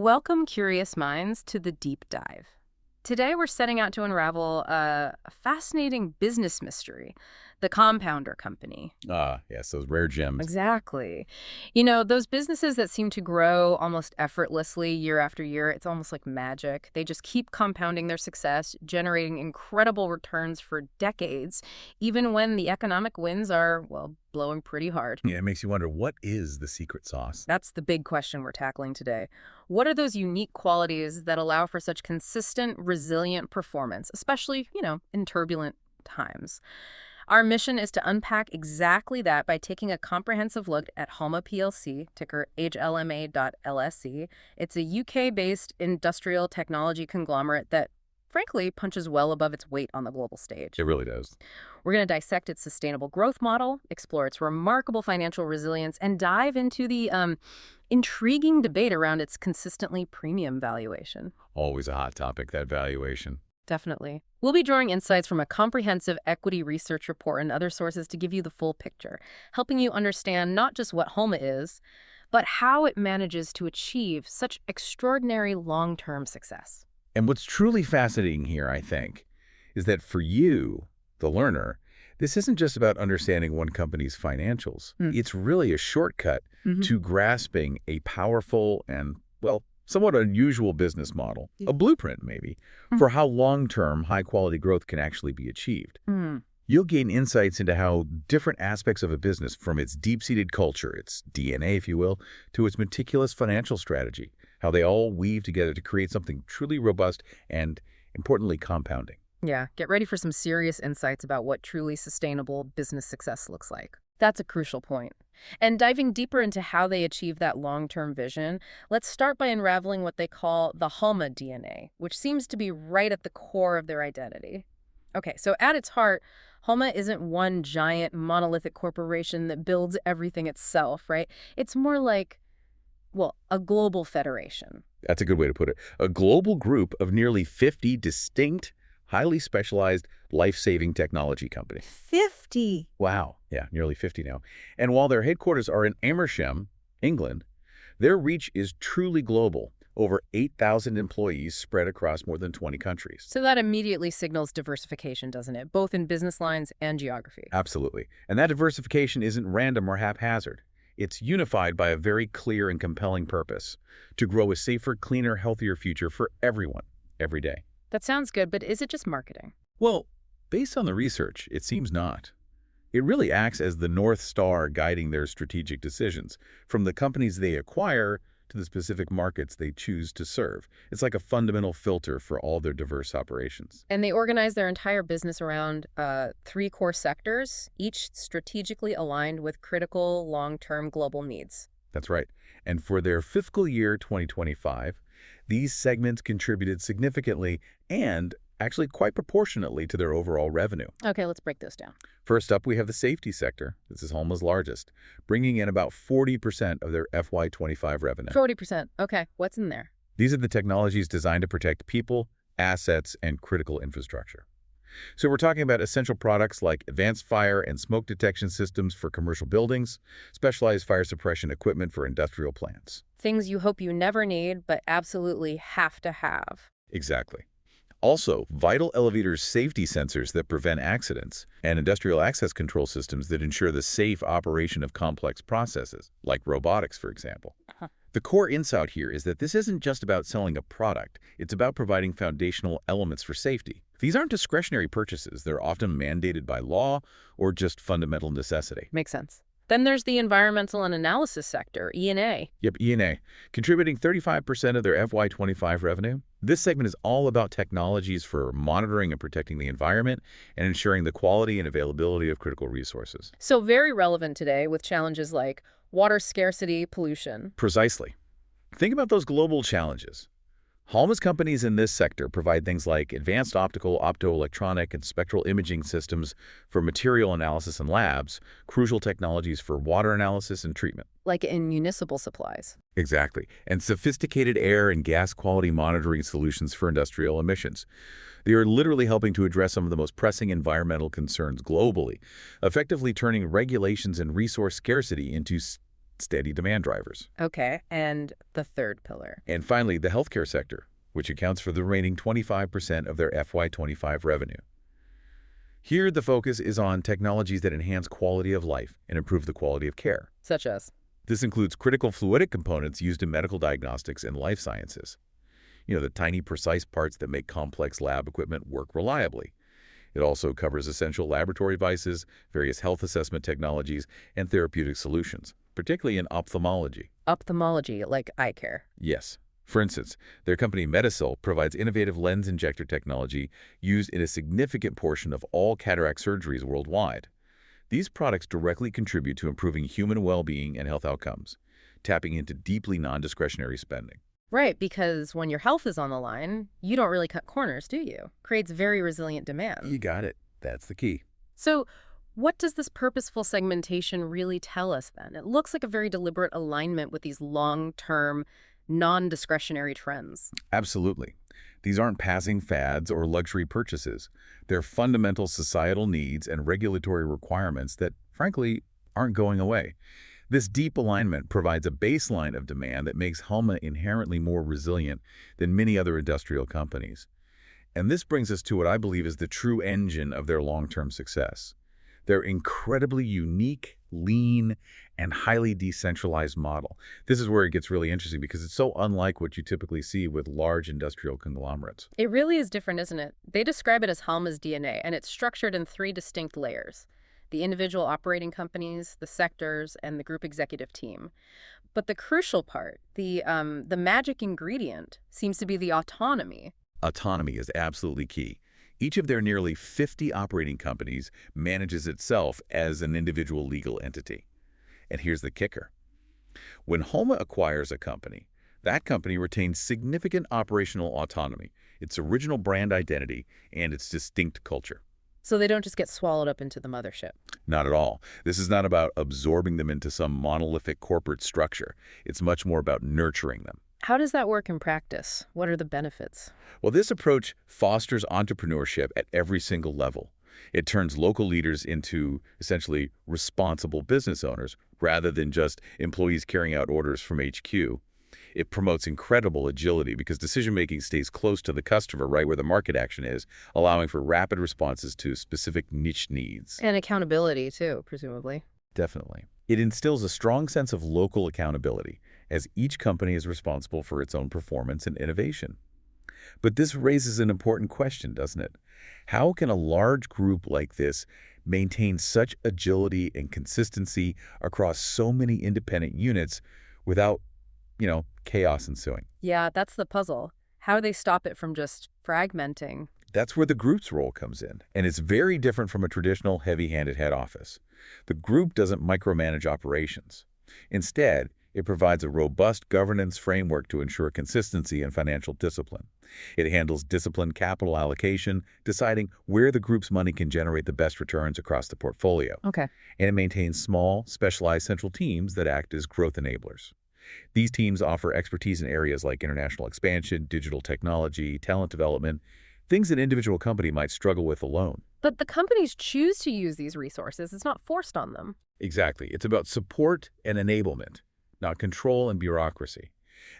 Welcome, curious minds, to the deep dive. Today, we're setting out to unravel a fascinating business mystery, the compounder company. Ah, yes, those rare gems. Exactly. You know, those businesses that seem to grow almost effortlessly year after year, it's almost like magic. They just keep compounding their success, generating incredible returns for decades, even when the economic winds are, well, blowing pretty hard. Yeah, it makes you wonder, what is the secret sauce? That's the big question we're tackling today. What are those unique qualities that allow for such consistent, resilient performance, especially, in turbulent times? Our mission is to unpack exactly that by taking a comprehensive look at HLMA PLC, ticker HLMA.LSE. It's a UK-based industrial technology conglomerate that, frankly, punches well above its weight on the global stage. It really does. We're going to dissect its sustainable growth model, explore its remarkable financial resilience, and dive into the intriguing debate around its consistently premium valuation. Always a hot topic, that valuation. Definitely. We'll be drawing insights from a comprehensive equity research report and other sources to give you the full picture, helping you understand not just what HLMA is, but how it manages to achieve such extraordinary long-term success. And what's truly fascinating here, I think, is that for you, the learner, this isn't just about understanding one company's financials. It's really a shortcut to grasping a powerful and, well, somewhat unusual business model, a blueprint maybe, for how long-term high-quality growth can actually be achieved. You'll gain insights into how different aspects of a business, from its deep-seated culture, its DNA, if you will, to its meticulous financial strategy, how they all weave together to create something truly robust and, importantly, compounding. Yeah, get ready for some serious insights about what truly sustainable business success looks like. That's a crucial point. And diving deeper into how they achieve that long-term vision, let's start by unraveling what they call the HLMA DNA, which seems to be right at the core of their identity. Okay, so at its heart, HLMA isn't one giant monolithic corporation that builds everything itself, right? It's more like, well, a global federation. That's a good way to put it. A global group of nearly 50 distinct, highly specialized, life-saving technology companies. 50! Wow. Yeah, nearly 50 now. And while their headquarters are in Amersham, England, their reach is truly global. Over 8,000 employees spread across more than 20 countries. So that immediately signals diversification, doesn't it? Both in business lines and geography. Absolutely. And that diversification isn't random or haphazard. It's unified by a very clear and compelling purpose: to grow a safer, cleaner, healthier future for everyone, every day. That sounds good, but is it just marketing? Well, based on the research, it seems not. It really acts as the North Star guiding their strategic decisions, from the companies they acquire to the specific markets they choose to serve. It's like a fundamental filter for all their diverse operations. And they organize their entire business around 3 core sectors, each strategically aligned with critical long-term global needs. That's right. And for their fiscal year 2025, these segments contributed significantly and actually quite proportionately to their overall revenue. Okay, let's break those down. First up, we have the safety sector. This is HLMA's largest, bringing in about 40% of their FY25 revenue. 40%. Okay, what's in there? These are the technologies designed to protect people, assets, and critical infrastructure. So we're talking about essential products like advanced fire and smoke detection systems for commercial buildings, specialized fire suppression equipment for industrial plants. Things you hope you never need, but absolutely have to have. Exactly. Also, vital elevator safety sensors that prevent accidents, and industrial access control systems that ensure the safe operation of complex processes, like robotics, for example. The core insight here is that this isn't just about selling a product. It's about providing foundational elements for safety. These aren't discretionary purchases. They're often mandated by law or just fundamental necessity. Makes sense. Then there's the environmental and analysis sector, E&A. Yep, E&A, contributing 35% of their FY25 revenue. This segment is all about technologies for monitoring and protecting the environment and ensuring the quality and availability of critical resources. So very relevant today with challenges like water scarcity, pollution. Precisely. Think about those global challenges. HLMA's companies in this sector provide things like advanced optical, optoelectronic, and spectral imaging systems for material analysis in labs, crucial technologies for water analysis and treatment. Like in municipal supplies. Exactly. And sophisticated air and gas quality monitoring solutions for industrial emissions. They are literally helping to address some of the most pressing environmental concerns globally, effectively turning regulations and resource scarcity into steady demand drivers. Okay, and the third pillar. And finally, the healthcare sector, which accounts for the remaining 25% of their FY25 revenue. Here, the focus is on technologies that enhance quality of life and improve the quality of care. Such as? This includes critical fluidic components used in medical diagnostics and life sciences. The tiny, precise parts that make complex lab equipment work reliably. It also covers essential laboratory devices, various health assessment technologies, and therapeutic solutions, particularly in ophthalmology. Ophthalmology, like eye care. Yes. For instance, their company Medisil provides innovative lens injector technology used in a significant portion of all cataract surgeries worldwide. These products directly contribute to improving human well-being and health outcomes, tapping into deeply non-discretionary spending. Right, because when your health is on the line, you don't really cut corners, do you? Creates very resilient demand. You got it. That's the key. So what does this purposeful segmentation really tell us then? It looks like a very deliberate alignment with these long-term, non-discretionary trends. Absolutely. These aren't passing fads or luxury purchases. They're fundamental societal needs and regulatory requirements that, frankly, aren't going away. This deep alignment provides a baseline of demand that makes Halma inherently more resilient than many other industrial companies. And this brings us to what I believe is the true engine of their long-term success. Their incredibly unique, lean, and highly decentralized model. This is where it gets really interesting because it's so unlike what you typically see with large industrial conglomerates. It really is different, isn't it? They describe it as Halma's DNA, and it's structured in 3 distinct layers: the individual operating companies, the sectors, and the group executive team. But the crucial part, the magic ingredient, seems to be the autonomy. Autonomy is absolutely key. Each of their nearly 50 operating companies manages itself as an individual legal entity. And here's the kicker. When Halma acquires a company, that company retains significant operational autonomy, its original brand identity, and its distinct culture. So they don't just get swallowed up into the mothership. Not at all. This is not about absorbing them into some monolithic corporate structure. It's much more about nurturing them. How does that work in practice? What are the benefits? Well, this approach fosters entrepreneurship at every single level. It turns local leaders into essentially responsible business owners rather than just employees carrying out orders from HQ. It promotes incredible agility because decision-making stays close to the customer, right where the market action is, allowing for rapid responses to specific niche needs. And accountability, too, presumably. Definitely. It instills a strong sense of local accountability, as each company is responsible for its own performance and innovation. But this raises an important question, doesn't it? How can a large group like this maintain such agility and consistency across so many independent units without, chaos ensuing? Yeah, that's the puzzle. How do they stop it from just fragmenting? That's where the group's role comes in, and it's very different from a traditional heavy-handed head office. The group doesn't micromanage operations. Instead, it provides a robust governance framework to ensure consistency and financial discipline. It handles disciplined capital allocation, deciding where the group's money can generate the best returns across the portfolio. Okay. And it maintains small, specialized central teams that act as growth enablers. These teams offer expertise in areas like international expansion, digital technology, talent development, things an individual company might struggle with alone. But the companies choose to use these resources. It's not forced on them. Exactly. It's about support and enablement, not control and bureaucracy.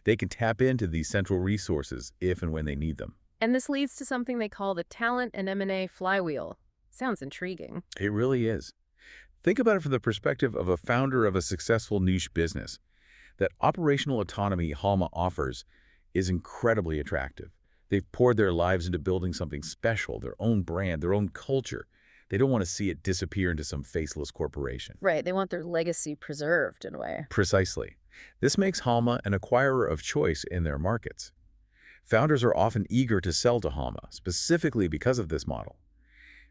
They can tap into these central resources if and when they need them. And this leads to something they call the talent and M&A flywheel. Sounds intriguing. It really is. Think about it from the perspective of a founder of a successful niche business. That operational autonomy Halma offers is incredibly attractive. They've poured their lives into building something special, their own brand, their own culture. They don't want to see it disappear into some faceless corporation. Right, they want their legacy preserved in a way. Precisely. This makes Halma an acquirer of choice in their markets. Founders are often eager to sell to Halma, specifically because of this model.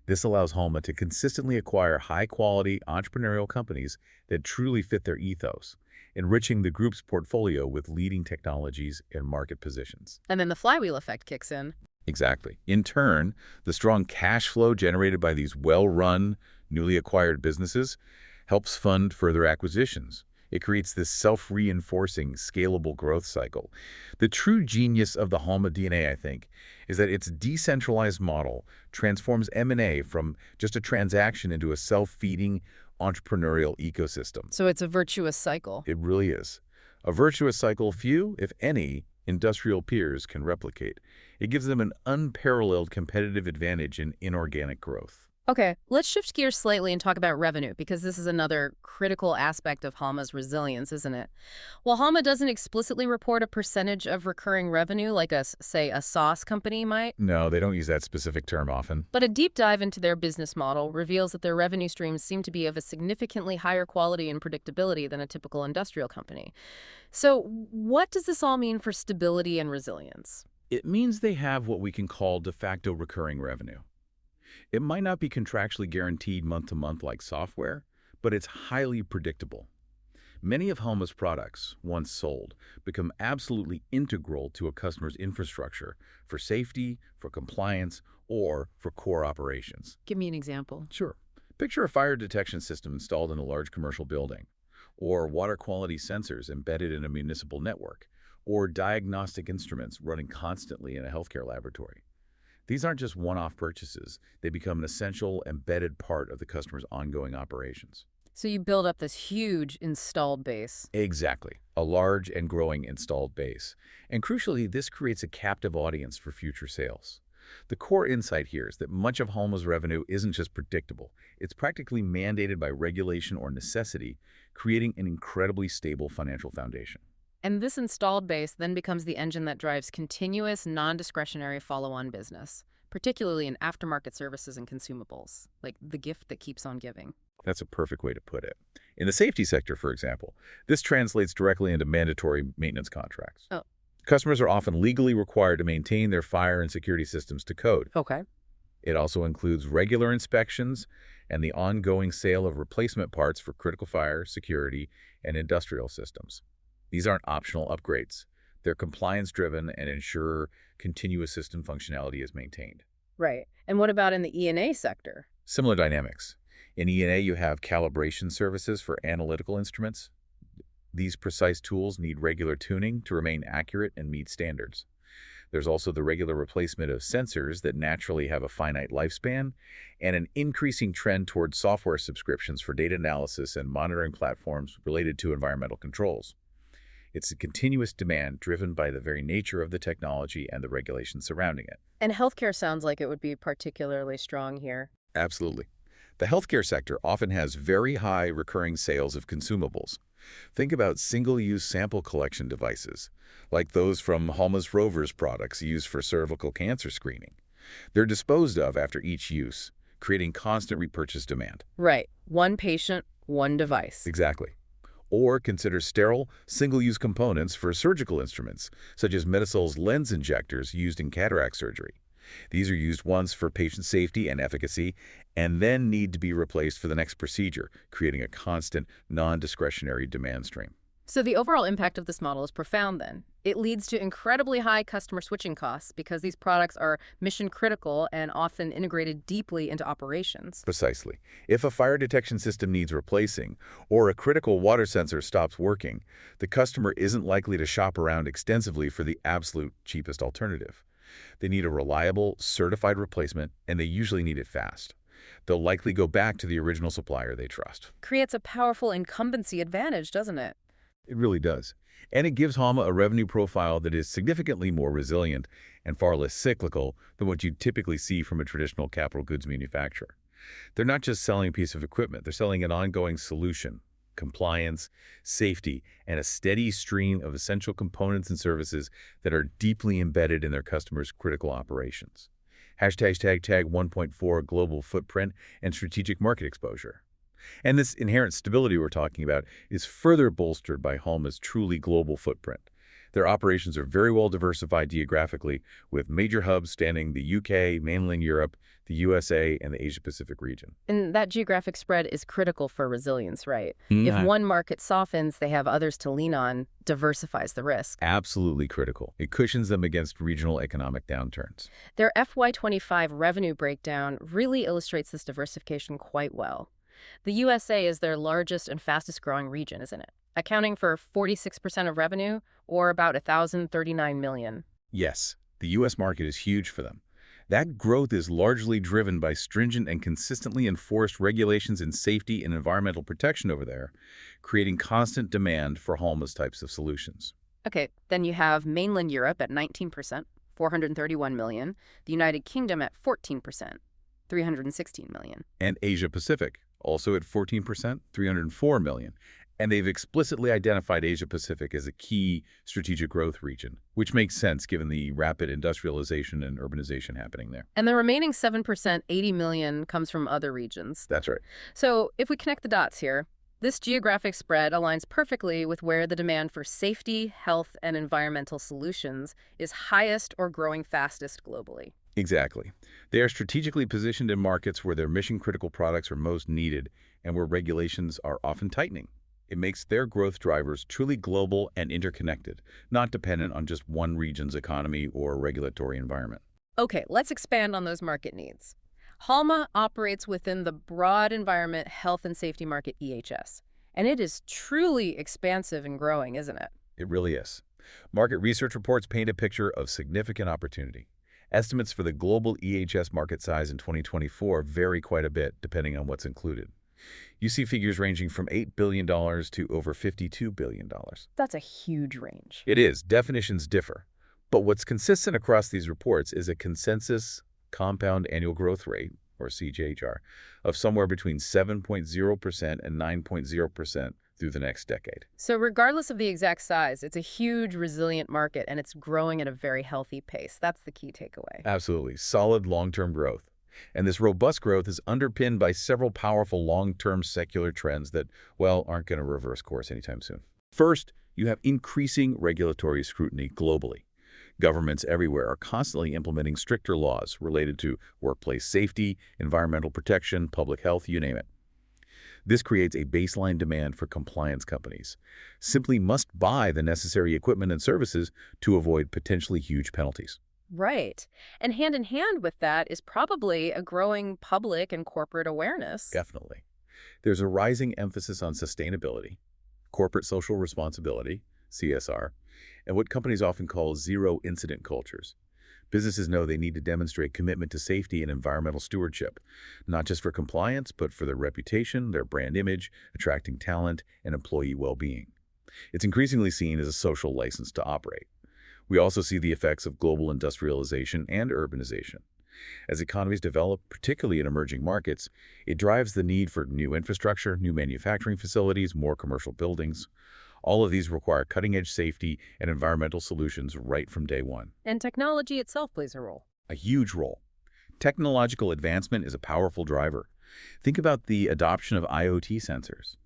This allows Halma to consistently acquire high-quality entrepreneurial companies that truly fit their ethos, enriching the group's portfolio with leading technologies and market positions. And then the flywheel effect kicks in. Exactly. In turn, the strong cash flow generated by these well-run, newly acquired businesses helps fund further acquisitions. It creates this self-reinforcing, scalable growth cycle. The true genius of the Halma DNA, I think, is that its decentralized model transforms M&A from just a transaction into a self-feeding, entrepreneurial ecosystem. So it's a virtuous cycle. It really is. A virtuous cycle few, if any, industrial peers can replicate. It gives them an unparalleled competitive advantage in inorganic growth. Okay, let's shift gears slightly and talk about revenue, because this is another critical aspect of Halma's resilience, isn't it? While Halma doesn't explicitly report a percentage of recurring revenue like say, a SaaS company might, No, they don't use that specific term often. but a deep dive into their business model reveals that their revenue streams seem to be of a significantly higher quality and predictability than a typical industrial company. So what does this all mean for stability and resilience? It means they have what we can call de facto recurring revenue. It might not be contractually guaranteed month to month like software, but it's highly predictable. Many of Halma's products, once sold, become absolutely integral to a customer's infrastructure for safety, for compliance, or for core operations. Give me an example. Sure. Picture a fire detection system installed in a large commercial building, or water quality sensors embedded in a municipal network, or diagnostic instruments running constantly in a healthcare laboratory. These aren't just one-off purchases. They become an essential, embedded part of the customer's ongoing operations. So you build up this huge installed base. Exactly. A large and growing installed base. And crucially, this creates a captive audience for future sales. The core insight here is that much of Halma's revenue isn't just predictable. It's practically mandated by regulation or necessity, creating an incredibly stable financial foundation. And this installed base then becomes the engine that drives continuous, non-discretionary follow-on business, particularly in aftermarket services and consumables, like the gift that keeps on giving. That's a perfect way to put it. In the safety sector, for example, this translates directly into mandatory maintenance contracts. Oh. Customers are often legally required to maintain their fire and security systems to code. Okay. It also includes regular inspections and the ongoing sale of replacement parts for critical fire, security, and industrial systems. These aren't optional upgrades. They're compliance-driven and ensure continuous system functionality is maintained. Right. And what about in the E&A sector? Similar dynamics. In E&A, you have calibration services for analytical instruments. These precise tools need regular tuning to remain accurate and meet standards. There's also the regular replacement of sensors that naturally have a finite lifespan, and an increasing trend towards software subscriptions for data analysis and monitoring platforms related to environmental controls. It's a continuous demand driven by the very nature of the technology and the regulations surrounding it. And healthcare sounds like it would be particularly strong here. Absolutely. The healthcare sector often has very high recurring sales of consumables. Think about single-use sample collection devices, like those from Halma's Rover's products used for cervical cancer screening. They're disposed of after each use, creating constant repurchase demand. Right. One patient, one device. Exactly. Or consider sterile, single-use components for surgical instruments, such as Medisol's lens injectors used in cataract surgery. These are used once for patient safety and efficacy, and then need to be replaced for the next procedure, creating a constant, non-discretionary demand stream. So the overall impact of this model is profound then. It leads to incredibly high customer switching costs because these products are mission critical and often integrated deeply into operations. Precisely. If a fire detection system needs replacing, or a critical water sensor stops working, the customer isn't likely to shop around extensively for the absolute cheapest alternative. They need a reliable, certified replacement, and they usually need it fast. They'll likely go back to the original supplier they trust. Creates a powerful incumbency advantage, doesn't it? It really does. And it gives Halma a revenue profile that is significantly more resilient and far less cyclical than what you'd typically see from a traditional capital goods manufacturer. They're not just selling a piece of equipment, they're selling an ongoing solution, compliance, safety, and a steady stream of essential components and services that are deeply embedded in their customers' critical operations. Hashtag 1.4 global footprint and strategic market exposure. And this inherent stability we're talking about is further bolstered by Halma's truly global footprint. Their operations are very well diversified geographically, with major hubs spanning the UK, mainland Europe, the USA, and the Asia-Pacific region. And that geographic spread is critical for resilience, right? If one market softens, they have others to lean on, diversifies the risk. Absolutely critical. It cushions them against regional economic downturns. Their FY25 revenue breakdown really illustrates this diversification quite well. The USA is their largest and fastest growing region, isn't it? Accounting for 46% of revenue, or about $1,039 million. Yes, the U.S. market is huge for them. That growth is largely driven by stringent and consistently enforced regulations in safety and environmental protection over there, creating constant demand for Halma's types of solutions. Okay, then you have mainland Europe at 19%, 431 million, the United Kingdom at 14%, 316 million. And Asia Pacific, also at 14%, 304 million. And they've explicitly identified Asia Pacific as a key strategic growth region, which makes sense given the rapid industrialization and urbanization happening there. And the remaining 7%, 80 million, comes from other regions. That's right. So if we connect the dots here, this geographic spread aligns perfectly with where the demand for safety, health, and environmental solutions is highest or growing fastest globally. Exactly. They are strategically positioned in markets where their mission-critical products are most needed and where regulations are often tightening. It makes their growth drivers truly global and interconnected, not dependent on just one region's economy or regulatory environment. Okay, let's expand on those market needs. Halma operates within the broad environment health and safety market EHS, and it is truly expansive and growing, isn't it? It really is. Market research reports paint a picture of significant opportunity. Estimates for the global EHS market size in 2024 vary quite a bit depending on what's included. You see figures ranging from $8 billion to over $52 billion. That's a huge range. It is. Definitions differ. But what's consistent across these reports is a consensus compound annual growth rate, or CAGR, of somewhere between 7.0% and 9.0% through the next decade. So regardless of the exact size, it's a huge, resilient market, and it's growing at a very healthy pace. That's the key takeaway. Absolutely. Solid long-term growth. And this robust growth is underpinned by several powerful long-term secular trends that, well, aren't going to reverse course anytime soon. First, you have increasing regulatory scrutiny globally. Governments everywhere are constantly implementing stricter laws related to workplace safety, environmental protection, public health, you name it. This creates a baseline demand for compliance companies. Simply must buy the necessary equipment and services to avoid potentially huge penalties. Right. And hand in hand with that is probably a growing public and corporate awareness. Definitely. There's a rising emphasis on sustainability, corporate social responsibility, CSR, and what companies often call zero-incident cultures. Businesses know they need to demonstrate commitment to safety and environmental stewardship, not just for compliance, but for their reputation, their brand image, attracting talent, and employee well-being. It's increasingly seen as a social license to operate. We also see the effects of global industrialization and urbanization. As economies develop, particularly in emerging markets, it drives the need for new infrastructure, new manufacturing facilities, more commercial buildings. All of these require cutting-edge safety and environmental solutions right from day one. And technology itself plays a role. A huge role. Technological advancement is a powerful driver. Think about the adoption of IoT sensors,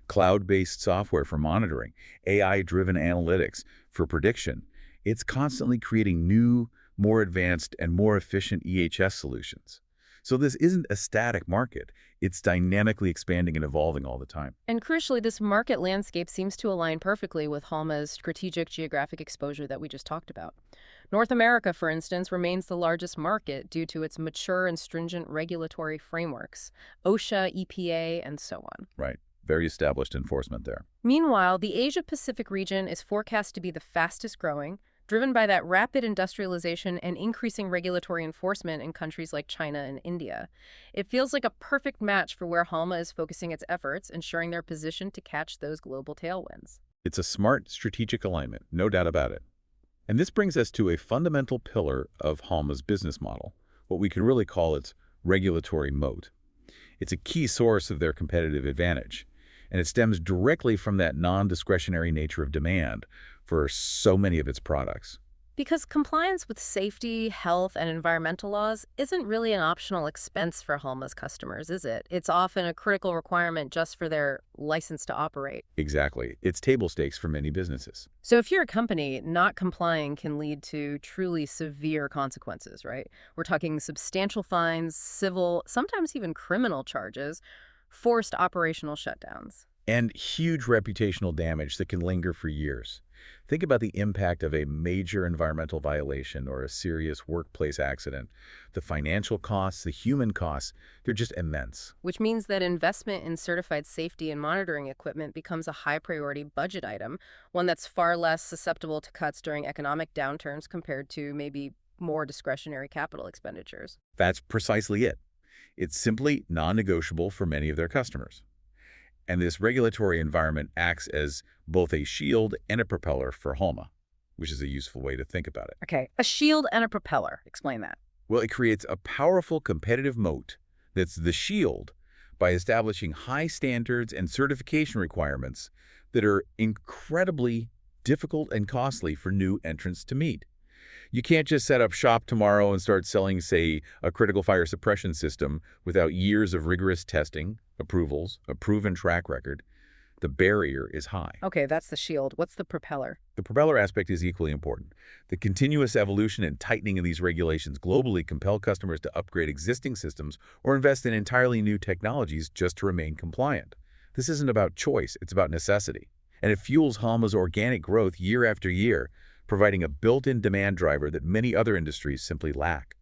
cloud-based software for monitoring, AI-driven analytics for prediction. It's constantly creating new, more advanced, and more efficient EHS solutions. So this isn't a static market. It's dynamically expanding and evolving all the time. And crucially, this market landscape seems to align perfectly with Halma's strategic geographic exposure that we just talked about. North America, for instance, remains the largest market due to its mature and stringent regulatory frameworks, OSHA, EPA, and so on. Right. Very established enforcement there. Meanwhile, the Asia-Pacific region is forecast to be the fastest growing, driven by that rapid industrialization and increasing regulatory enforcement in countries like China and India. It feels like a perfect match for where Halma is focusing its efforts, ensuring they're positioned to catch those global tailwinds. It's a smart strategic alignment, no doubt about it. And this brings us to a fundamental pillar of Halma's business model, what we could really call its regulatory moat. It's a key source of their competitive advantage, and it stems directly from that non-discretionary nature of demand for so many of its products. Because compliance with safety, health, and environmental laws isn't really an optional expense for Halma's customers, is it? It's often a critical requirement just for their license to operate. Exactly. It's table stakes for many businesses. So if you're a company, not complying can lead to truly severe consequences, right? We're talking substantial fines, civil, sometimes even criminal charges, forced operational shutdowns. And huge reputational damage that can linger for years. Think about the impact of a major environmental violation or a serious workplace accident. The financial costs, the human costs, they're just immense. Which means that investment in certified safety and monitoring equipment becomes a high-priority budget item, one that's far less susceptible to cuts during economic downturns compared to maybe more discretionary capital expenditures. That's precisely it. It's simply non-negotiable for many of their customers. And this regulatory environment acts as both a shield and a propeller for Halma, which is a useful way to think about it. Okay, a shield and a propeller. Explain that. Well, it creates a powerful competitive moat that's the shield by establishing high standards and certification requirements that are incredibly difficult and costly for new entrants to meet. You can't just set up shop tomorrow and start selling, say, a critical fire suppression system without years of rigorous testing, approvals, a proven track record. The barrier is high. Okay, that's the shield. What's the propeller? The propeller aspect is equally important. The continuous evolution and tightening of these regulations globally compel customers to upgrade existing systems or invest in entirely new technologies just to remain compliant. This isn't about choice, it's about necessity. And it fuels Halma's organic growth year after year, providing a built-in demand driver that many other industries simply lack.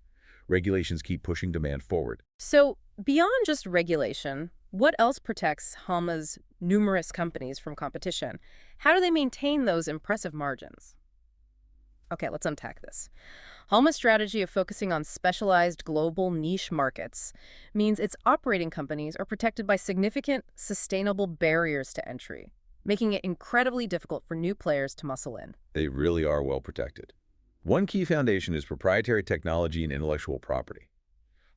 Regulations keep pushing demand forward. So, beyond just regulation, what else protects Halma's numerous companies from competition? How do they maintain those impressive margins? Okay, let's unpack this. Halma's strategy of focusing on specialized global niche markets means its operating companies are protected by significant, sustainable barriers to entry, making it incredibly difficult for new players to muscle in. They really are well protected. One key foundation is proprietary technology and intellectual property.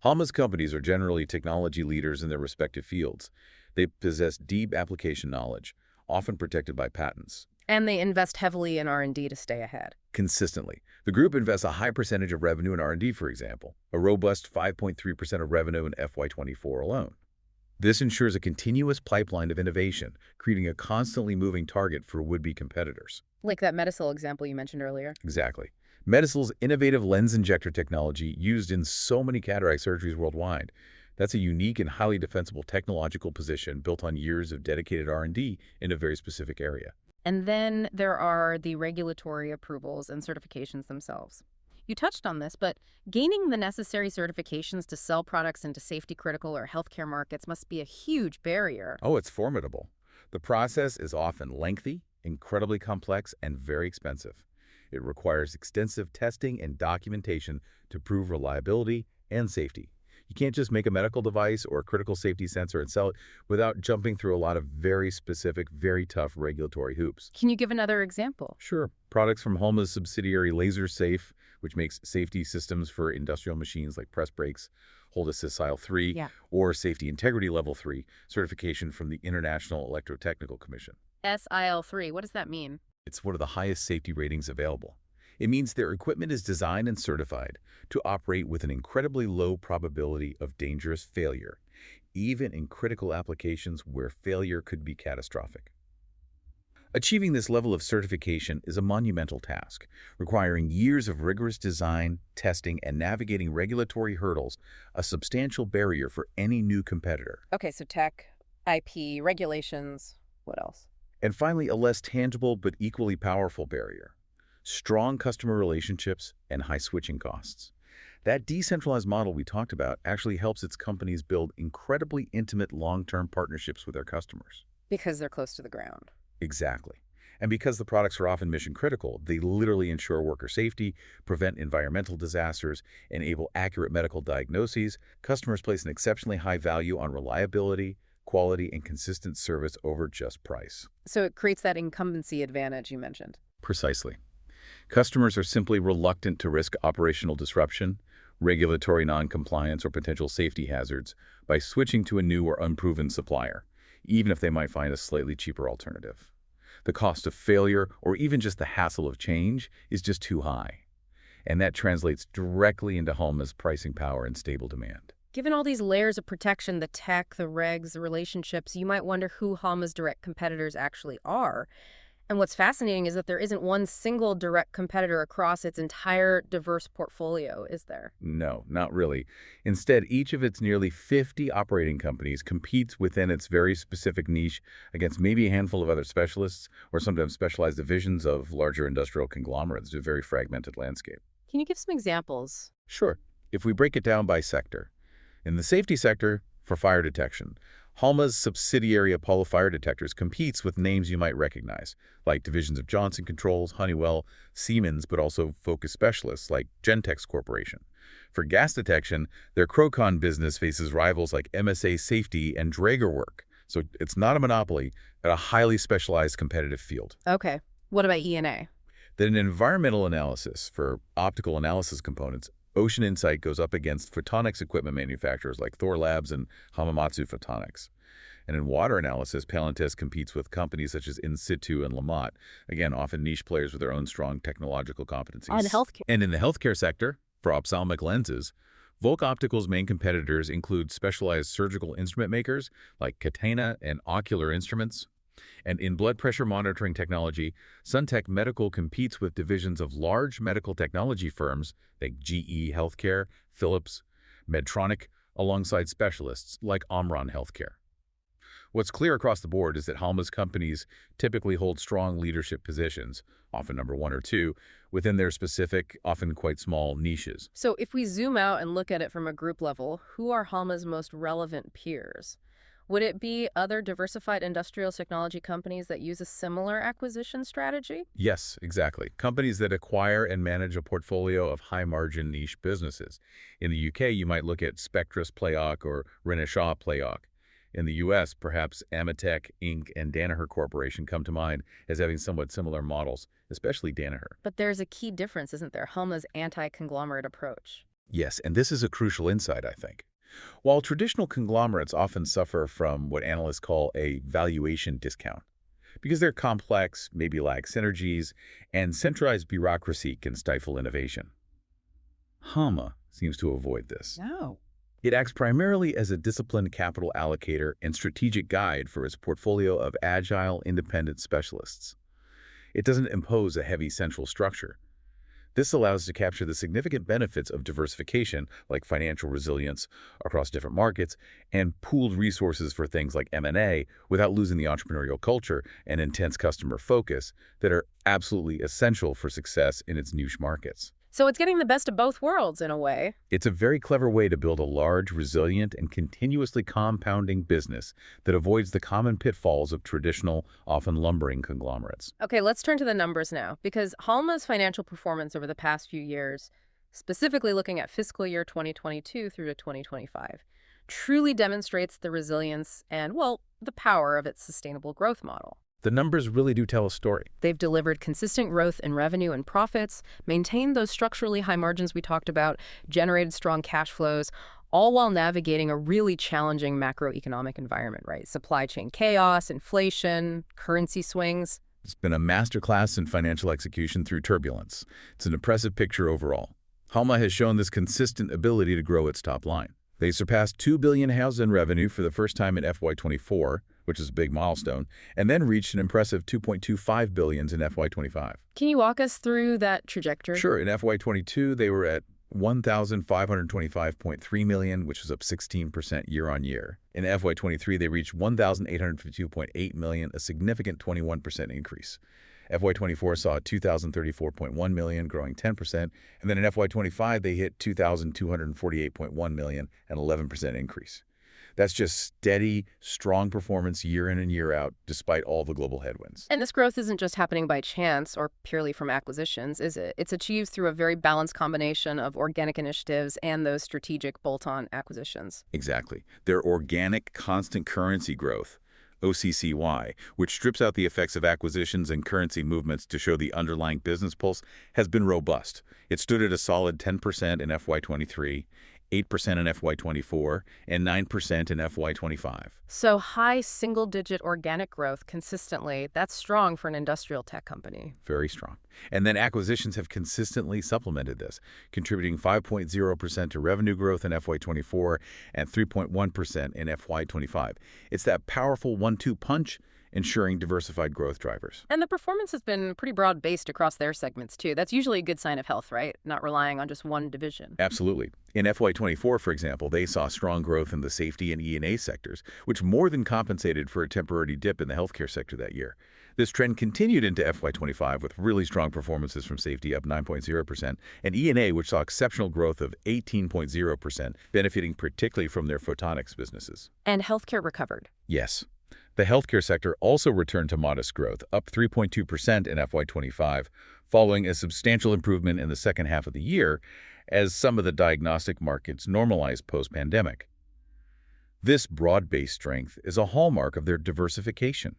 Halma's companies are generally technology leaders in their respective fields. They possess deep application knowledge, often protected by patents. And they invest heavily in R&D to stay ahead. Consistently. The group invests a high percentage of revenue in R&D, for example, a robust 5.3% of revenue in FY24 alone. This ensures a continuous pipeline of innovation, creating a constantly moving target for would-be competitors. Like that Medicel example you mentioned earlier. Exactly. Medicel's innovative lens injector technology used in so many cataract surgeries worldwide. That's a unique and highly defensible technological position built on years of dedicated R&D in a very specific area. And then there are the regulatory approvals and certifications themselves. You touched on this, but gaining the necessary certifications to sell products into safety-critical or healthcare markets must be a huge barrier. Oh, it's formidable. The process is often lengthy, incredibly complex, and very expensive. It requires extensive testing and documentation to prove reliability and safety. You can't just make a medical device or a critical safety sensor and sell it without jumping through a lot of very specific, very tough regulatory hoops. Can you give another example? Sure. Products from Halma's subsidiary LaserSafe, which makes safety systems for industrial machines like press brakes, hold assist SIL 3, or safety integrity level 3, certification from the International Electrotechnical Commission. SIL 3, what does that mean? It's one of the highest safety ratings available. It means their equipment is designed and certified to operate with an incredibly low probability of dangerous failure, even in critical applications where failure could be catastrophic. Achieving this level of certification is a monumental task, requiring years of rigorous design, testing, and navigating regulatory hurdles, a substantial barrier for any new competitor. Okay, so tech, IP, regulations, what else? And finally, a less tangible but equally powerful barrier: strong customer relationships and high switching costs. That decentralized model we talked about actually helps its companies build incredibly intimate long-term partnerships with their customers. Because they're close to the ground. Exactly. And because the products are often mission-critical, they literally ensure worker safety, prevent environmental disasters, enable accurate medical diagnoses. Customers place an exceptionally high value on reliability, quality, and consistent service over just price. So it creates that incumbency advantage you mentioned. Precisely. Customers are simply reluctant to risk operational disruption, regulatory non-compliance, or potential safety hazards by switching to a new or unproven supplier, even if they might find a slightly cheaper alternative. The cost of failure, or even just the hassle of change, is just too high. And that translates directly into Halma's pricing power and stable demand. Given all these layers of protection, the tech, the regs, the relationships, you might wonder who Halma's direct competitors actually are. And what's fascinating is that there isn't one single direct competitor across its entire diverse portfolio, is there? No, not really. Instead, each of its nearly 50 operating companies competes within its very specific niche against maybe a handful of other specialists or sometimes specialized divisions of larger industrial conglomerates. It's a very fragmented landscape. Can you give some examples? Sure. If we break it down by sector. In the safety sector, for fire detection, Halma's subsidiary Apollo Fire Detectors competes with names you might recognize, like divisions of Johnson Controls, Honeywell, Siemens, but also focus specialists like Gentex Corporation. For gas detection, their Crocon business faces rivals like MSA Safety and Draegerwerk, so it's not a monopoly, but a highly specialized competitive field. Okay. What about E&A? Then in environmental analysis for optical analysis components, Ocean Insight goes up against photonics equipment manufacturers like Thor Labs and Hamamatsu Photonics. And in water analysis, Palantir competes with companies such as In Situ and Lamont, again, often niche players with their own strong technological competencies. On healthcare. And in the healthcare sector, for ophthalmic lenses, Volk Optical's main competitors include specialized surgical instrument makers like Catena and Ocular Instruments. And in blood pressure monitoring technology, Suntech Medical competes with divisions of large medical technology firms like GE Healthcare, Philips, Medtronic, alongside specialists like Omron Healthcare. What's clear across the board is that Halma's companies typically hold strong leadership positions, often number 1 or 2, within their specific, often quite small niches. So if we zoom out and look at it from a group level, who are Halma's most relevant peers? Would it be other diversified industrial technology companies that use a similar acquisition strategy? Yes, exactly. Companies that acquire and manage a portfolio of high-margin niche businesses. In the UK, you might look at Spectris Playok or Renishaw Playok. In the U.S., perhaps Ametek, Inc., and Danaher Corporation come to mind as having somewhat similar models, especially Danaher. But there's a key difference, isn't there? Halma's anti-conglomerate approach. Yes, and this is a crucial insight, I think. While traditional conglomerates often suffer from what analysts call a valuation discount, because they're complex, maybe lack synergies, and centralized bureaucracy can stifle innovation. Halma seems to avoid this. No. It acts primarily as a disciplined capital allocator and strategic guide for its portfolio of agile, independent specialists. It doesn't impose a heavy central structure. This allows to capture the significant benefits of diversification, like financial resilience across different markets, and pooled resources for things like M&A without losing the entrepreneurial culture and intense customer focus that are absolutely essential for success in its niche markets. So it's getting the best of both worlds in a way. It's a very clever way to build a large, resilient, and continuously compounding business that avoids the common pitfalls of traditional, often lumbering conglomerates. Okay, let's turn to the numbers now, because Halma's financial performance over the past few years, specifically looking at fiscal year 2022 through to 2025, truly demonstrates the resilience and, well, the power of its sustainable growth model. The numbers really do tell a story. They've delivered consistent growth in revenue and profits, maintained those structurally high margins we talked about, generated strong cash flows, all while navigating a really challenging macroeconomic environment, right? Supply chain chaos, inflation, currency swings. It's been a masterclass in financial execution through turbulence. It's an impressive picture overall. Halma has shown this consistent ability to grow its top line. They surpassed $2 billion in revenue for the first time in FY24, which is a big milestone, and then reached an impressive $2.25 billion in FY25. Can you walk us through that trajectory? Sure. In FY22, they were at $1,525.3 million, which was up 16% year-on-year. In FY23, they reached $1,852.8 million, a significant 21% increase. FY24 saw $2,034.1 million, growing 10%, and then in FY25, they hit $2,248.1 million, an 11% increase. That's just steady, strong performance year in and year out, despite all the global headwinds. And this growth isn't just happening by chance or purely from acquisitions, is it? It's achieved through a very balanced combination of organic initiatives and those strategic bolt-on acquisitions. Exactly. Their organic constant currency growth, OCCY, which strips out the effects of acquisitions and currency movements to show the underlying business pulse, has been robust. It stood at a solid 10% in FY23, 8% in FY24, and 9% in FY25. So high single-digit organic growth consistently, that's strong for an industrial tech company. Very strong. And then acquisitions have consistently supplemented this, contributing 5.0% to revenue growth in FY24 and 3.1% in FY25. It's that powerful 1-2 punch, ensuring diversified growth drivers. And the performance has been pretty broad-based across their segments, too. That's usually a good sign of health, right? Not relying on just one division. Absolutely. In FY24, for example, they saw strong growth in the safety and E&A sectors, which more than compensated for a temporary dip in the healthcare sector that year. This trend continued into FY25 with really strong performances from safety up 9.0% and E&A, which saw exceptional growth of 18.0%, benefiting particularly from their photonics businesses. And healthcare recovered. Yes. The healthcare sector also returned to modest growth, up 3.2% in FY25, following a substantial improvement in the second half of the year as some of the diagnostic markets normalized post-pandemic. This broad-based strength is a hallmark of their diversification,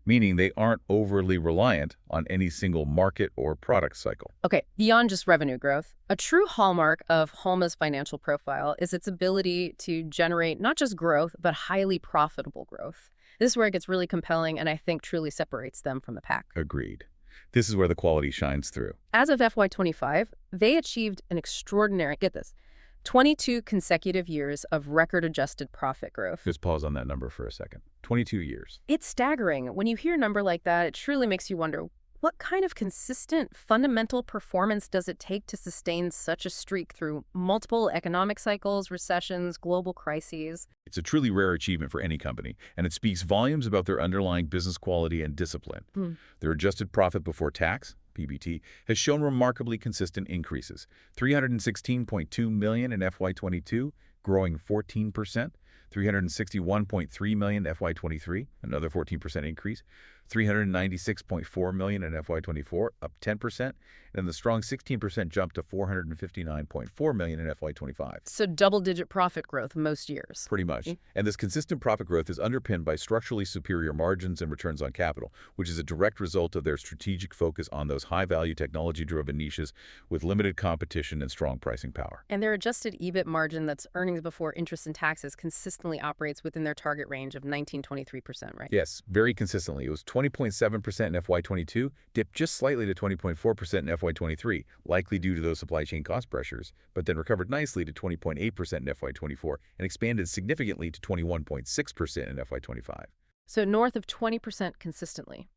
meaning they aren't overly reliant on any single market or product cycle. Okay, beyond just revenue growth, a true hallmark of Halma's financial profile is its ability to generate not just growth, but highly profitable growth. This is where it gets really compelling and I think truly separates them from the pack. Agreed. This is where the quality shines through. As of FY25, they achieved an extraordinary, get this, 22 consecutive years of record-adjusted profit growth. Just pause on that number for a second. 22 years. It's staggering. When you hear a number like that, it truly makes you wonder, what kind of consistent, fundamental performance does it take to sustain such a streak through multiple economic cycles, recessions, global crises? It's a truly rare achievement for any company, and it speaks volumes about their underlying business quality and discipline. Their adjusted profit before tax, PBT, has shown remarkably consistent increases. $316.2 million in FY22, growing 14%. $361.3 million FY23, another 14% increase. $396.4 million in FY24, up 10%, and the strong 16% jump to $459.4 million in FY25. So double-digit profit growth most years. Pretty much. And this consistent profit growth is underpinned by structurally superior margins and returns on capital, which is a direct result of their strategic focus on those high-value technology-driven niches with limited competition and strong pricing power. And their adjusted EBIT margin, that's earnings before interest and taxes, consistently operates within their target range of 19-23%, right? Yes, very consistently. It was 20.7% in FY22, dipped just slightly to 20.4% in FY23, likely due to those supply chain cost pressures, but then recovered nicely to 20.8% in FY24 and expanded significantly to 21.6% in FY25. So north of 20% consistently.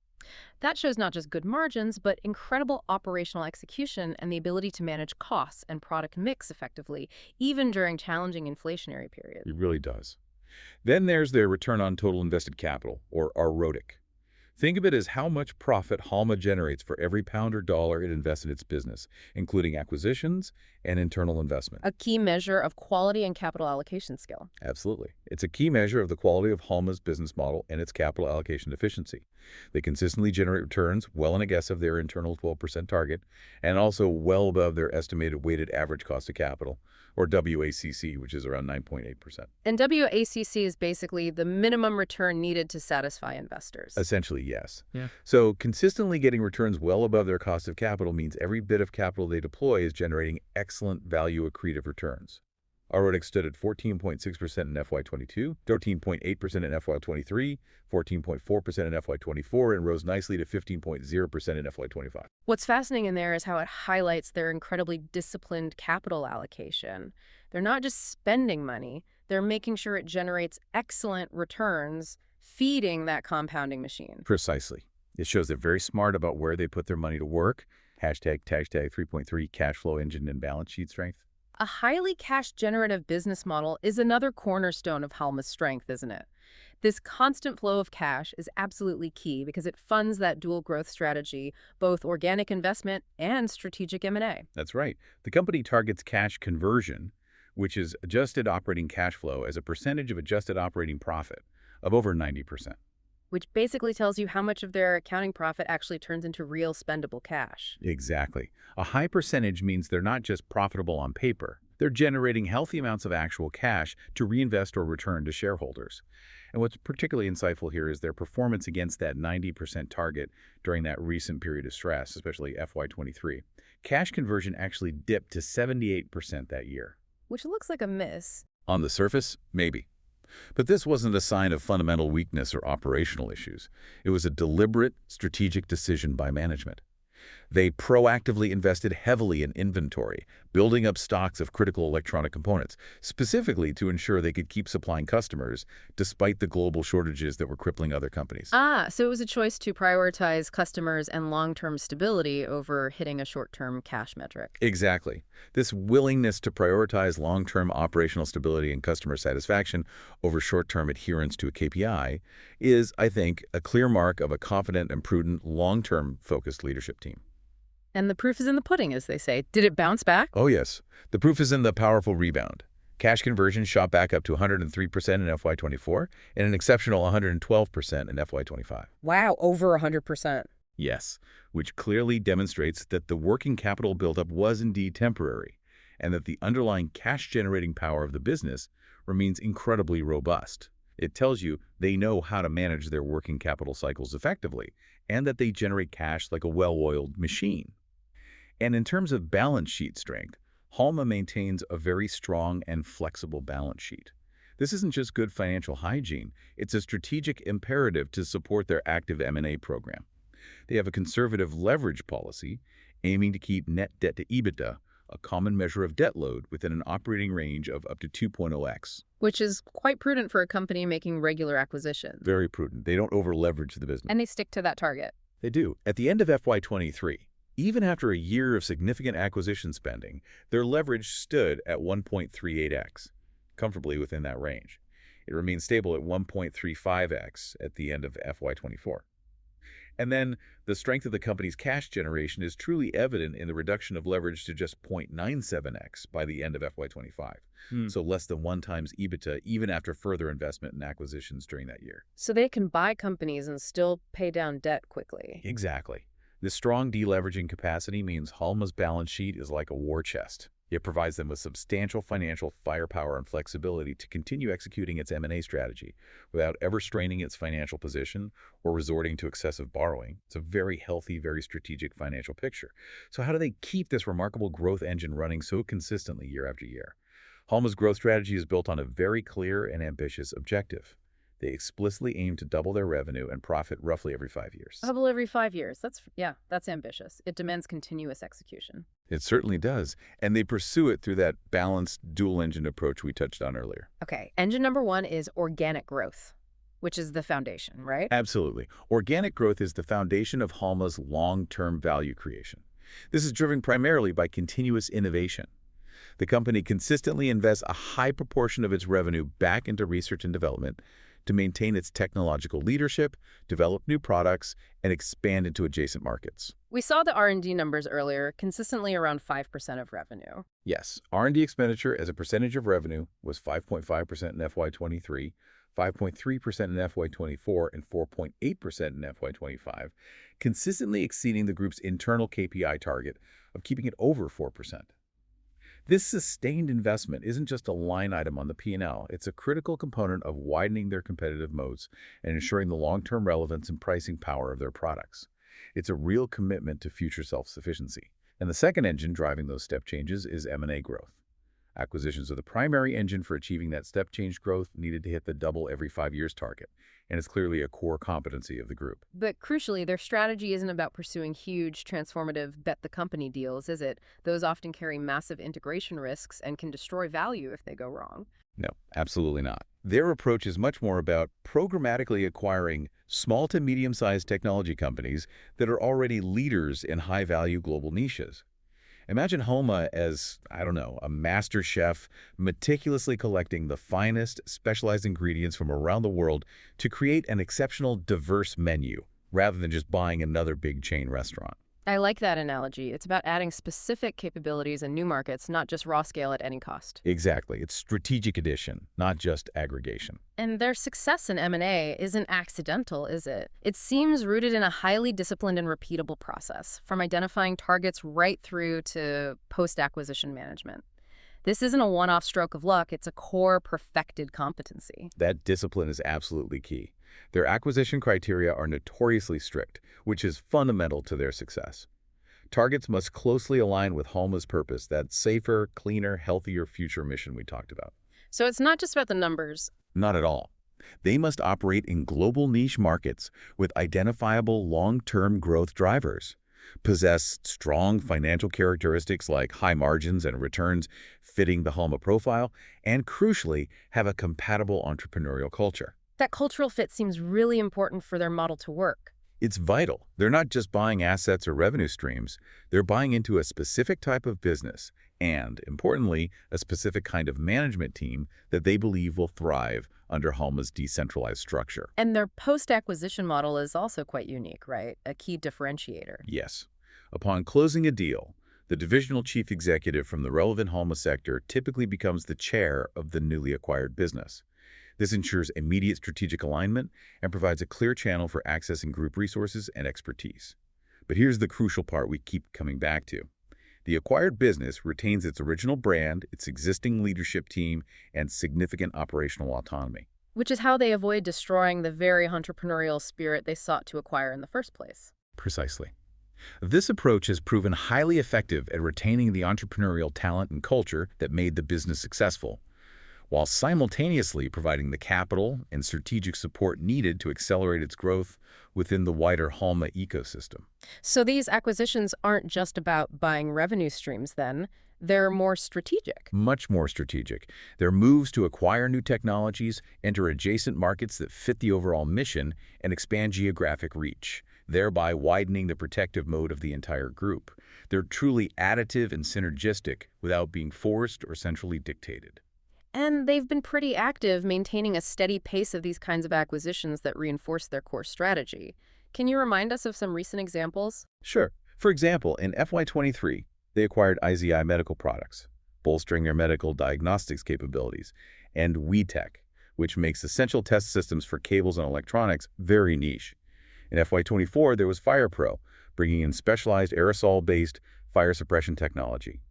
That shows not just good margins, but incredible operational execution and the ability to manage costs and product mix effectively, even during challenging inflationary periods. It really does. Then there's their return on total invested capital, or ROTIC. Think of it as how much profit Halma generates for every pound or dollar it invests in its business, including acquisitions and internal investment. A key measure of quality and capital allocation skill. Absolutely. It's a key measure of the quality of Halma's business model and its capital allocation efficiency. They consistently generate returns well in excess of their internal 12% target and also well above their estimated weighted average cost of capital, or WACC, which is around 9.8%. And WACC is basically the minimum return needed to satisfy investors. Essentially, yes. Yeah. So consistently getting returns well above their cost of capital means every bit of capital they deploy is generating excellent value accretive returns. ROTIC stood at 14.6% in FY22, 13.8% in FY23, 14.4% in FY24, and rose nicely to 15.0% in FY25. What's fascinating in there is how it highlights their incredibly disciplined capital allocation. They're not just spending money, they're making sure it generates excellent returns, feeding that compounding machine. Precisely. It shows they're very smart about where they put their money to work. Hashtag 3.3 cash flow engine and balance sheet strength. A highly cash-generative business model is another cornerstone of Halma's strength, isn't it? This constant flow of cash is absolutely key because it funds that dual growth strategy, both organic investment and strategic M&A. That's right. The company targets cash conversion, which is adjusted operating cash flow as a percentage of adjusted operating profit of over 90%. Which basically tells you how much of their accounting profit actually turns into real spendable cash. Exactly. A high percentage means they're not just profitable on paper. They're generating healthy amounts of actual cash to reinvest or return to shareholders. And what's particularly insightful here is their performance against that 90% target during that recent period of stress, especially FY23. Cash conversion actually dipped to 78% that year. Which looks like a miss. On the surface, maybe. But this wasn't a sign of fundamental weakness or operational issues. It was a deliberate, strategic decision by management. They proactively invested heavily in inventory, building up stocks of critical electronic components, specifically to ensure they could keep supplying customers despite the global shortages that were crippling other companies. Ah, so it was a choice to prioritize customers and long-term stability over hitting a short-term cash metric. Exactly. This willingness to prioritize long-term operational stability and customer satisfaction over short-term adherence to a KPI is, I think, a clear mark of a confident and prudent long-term focused leadership team. And the proof is in the pudding, as they say. Did it bounce back? Oh yes, the proof is in the powerful rebound. Cash conversion shot back up to 103% in FY24 and an exceptional 112% in FY25. Wow, over 100%. Yes, which clearly demonstrates that the working capital buildup was indeed temporary and that the underlying cash-generating power of the business remains incredibly robust. It tells you they know how to manage their working capital cycles effectively and that they generate cash like a well-oiled machine. And in terms of balance sheet strength, Halma maintains a very strong and flexible balance sheet. This isn't just good financial hygiene, it's a strategic imperative to support their active M&A program. They have a conservative leverage policy, aiming to keep net debt to EBITDA, a common measure of debt load, within an operating range of up to 2.0x. Which is quite prudent for a company making regular acquisitions. Very prudent. They don't over-leverage the business. And they stick to that target. They do. At the end of FY23, even after a year of significant acquisition spending, their leverage stood at 1.38x, comfortably within that range. It remains stable at 1.35x at the end of FY24. And then the strength of the company's cash generation is truly evident in the reduction of leverage to just 0.97x by the end of FY25. So less than 1 times EBITDA even after further investment in acquisitions during that year. So they can buy companies and still pay down debt quickly. Exactly. This strong deleveraging capacity means Halma's balance sheet is like a war chest. It provides them with substantial financial firepower and flexibility to continue executing its M&A strategy without ever straining its financial position or resorting to excessive borrowing. It's a very healthy, very strategic financial picture. So how do they keep this remarkable growth engine running so consistently year after year? Halma's growth strategy is built on a very clear and ambitious objective. They explicitly aim to double their revenue and profit roughly every 5 years. Double every 5 years. That's ambitious. It demands continuous execution. It certainly does. And they pursue it through that balanced dual-engine approach we touched on earlier. Okay, engine number 1 is organic growth, which is the foundation, right? Absolutely. Organic growth is the foundation of Halma's long-term value creation. This is driven primarily by continuous innovation. The company consistently invests a high proportion of its revenue back into research and development to maintain its technological leadership, develop new products, and expand into adjacent markets. We saw the R&D numbers earlier, consistently around 5% of revenue. Yes, R&D expenditure as a percentage of revenue was 5.5% in FY23, 5.3% in FY24, and 4.8% in FY25, consistently exceeding the group's internal KPI target of keeping it over 4%. This sustained investment isn't just a line item on the P&L, it's a critical component of widening their competitive moats and ensuring the long-term relevance and pricing power of their products. It's a real commitment to future self-sufficiency. And the second engine driving those step changes is M&A growth. Acquisitions are the primary engine for achieving that step change growth needed to hit the double every 5 years target, and it's clearly a core competency of the group. But crucially, their strategy isn't about pursuing huge, transformative bet-the-company deals, is it? Those often carry massive integration risks and can destroy value if they go wrong. No, absolutely not. Their approach is much more about programmatically acquiring small to medium-sized technology companies that are already leaders in high-value global niches. Imagine Halma as, a master chef meticulously collecting the finest specialized ingredients from around the world to create an exceptional, diverse menu, rather than just buying another big chain restaurant. I like that analogy. It's about adding specific capabilities in new markets, not just raw scale at any cost. Exactly. It's strategic addition, not just aggregation. And their success in M&A isn't accidental, is it? It seems rooted in a highly disciplined and repeatable process, from identifying targets right through to post-acquisition management. This isn't a one-off stroke of luck, it's a core perfected competency. That discipline is absolutely key. Their acquisition criteria are notoriously strict, which is fundamental to their success. Targets must closely align with Halma's purpose, that safer, cleaner, healthier future mission we talked about. So it's not just about the numbers. Not at all. They must operate in global niche markets with identifiable long-term growth drivers. possess strong financial characteristics like high margins and returns fitting the Halma profile, and crucially, have a compatible entrepreneurial culture. That cultural fit seems really important for their model to work. It's vital. They're not just buying assets or revenue streams. They're buying into a specific type of business and, importantly, a specific kind of management team that they believe will thrive under Halma's decentralized structure. And their post-acquisition model is also quite unique, right? A key differentiator. Yes. Upon closing a deal, the divisional chief executive from the relevant Halma sector typically becomes the chair of the newly acquired business. This ensures immediate strategic alignment and provides a clear channel for accessing group resources and expertise. But here's the crucial part we keep coming back to. The acquired business retains its original brand, its existing leadership team, and significant operational autonomy. Which is how they avoid destroying the very entrepreneurial spirit they sought to acquire in the first place. Precisely. This approach has proven highly effective at retaining the entrepreneurial talent and culture that made the business successful, while simultaneously providing the capital and strategic support needed to accelerate its growth within the wider Halma ecosystem. So these acquisitions aren't just about buying revenue streams then, they're more strategic. Much more strategic. They're moves to acquire new technologies, enter adjacent markets that fit the overall mission, and expand geographic reach, thereby widening the protective mode of the entire group. They're truly additive and synergistic without being forced or centrally dictated. And they've been pretty active maintaining a steady pace of these kinds of acquisitions that reinforce their core strategy. Can you remind us of some recent examples? Sure. For example, in FY23, they acquired IZI Medical Products, bolstering their medical diagnostics capabilities, and WeTech, which makes essential test systems for cables and electronics very niche. In FY24, there was FirePro, bringing in specialized aerosol-based fire suppression technology.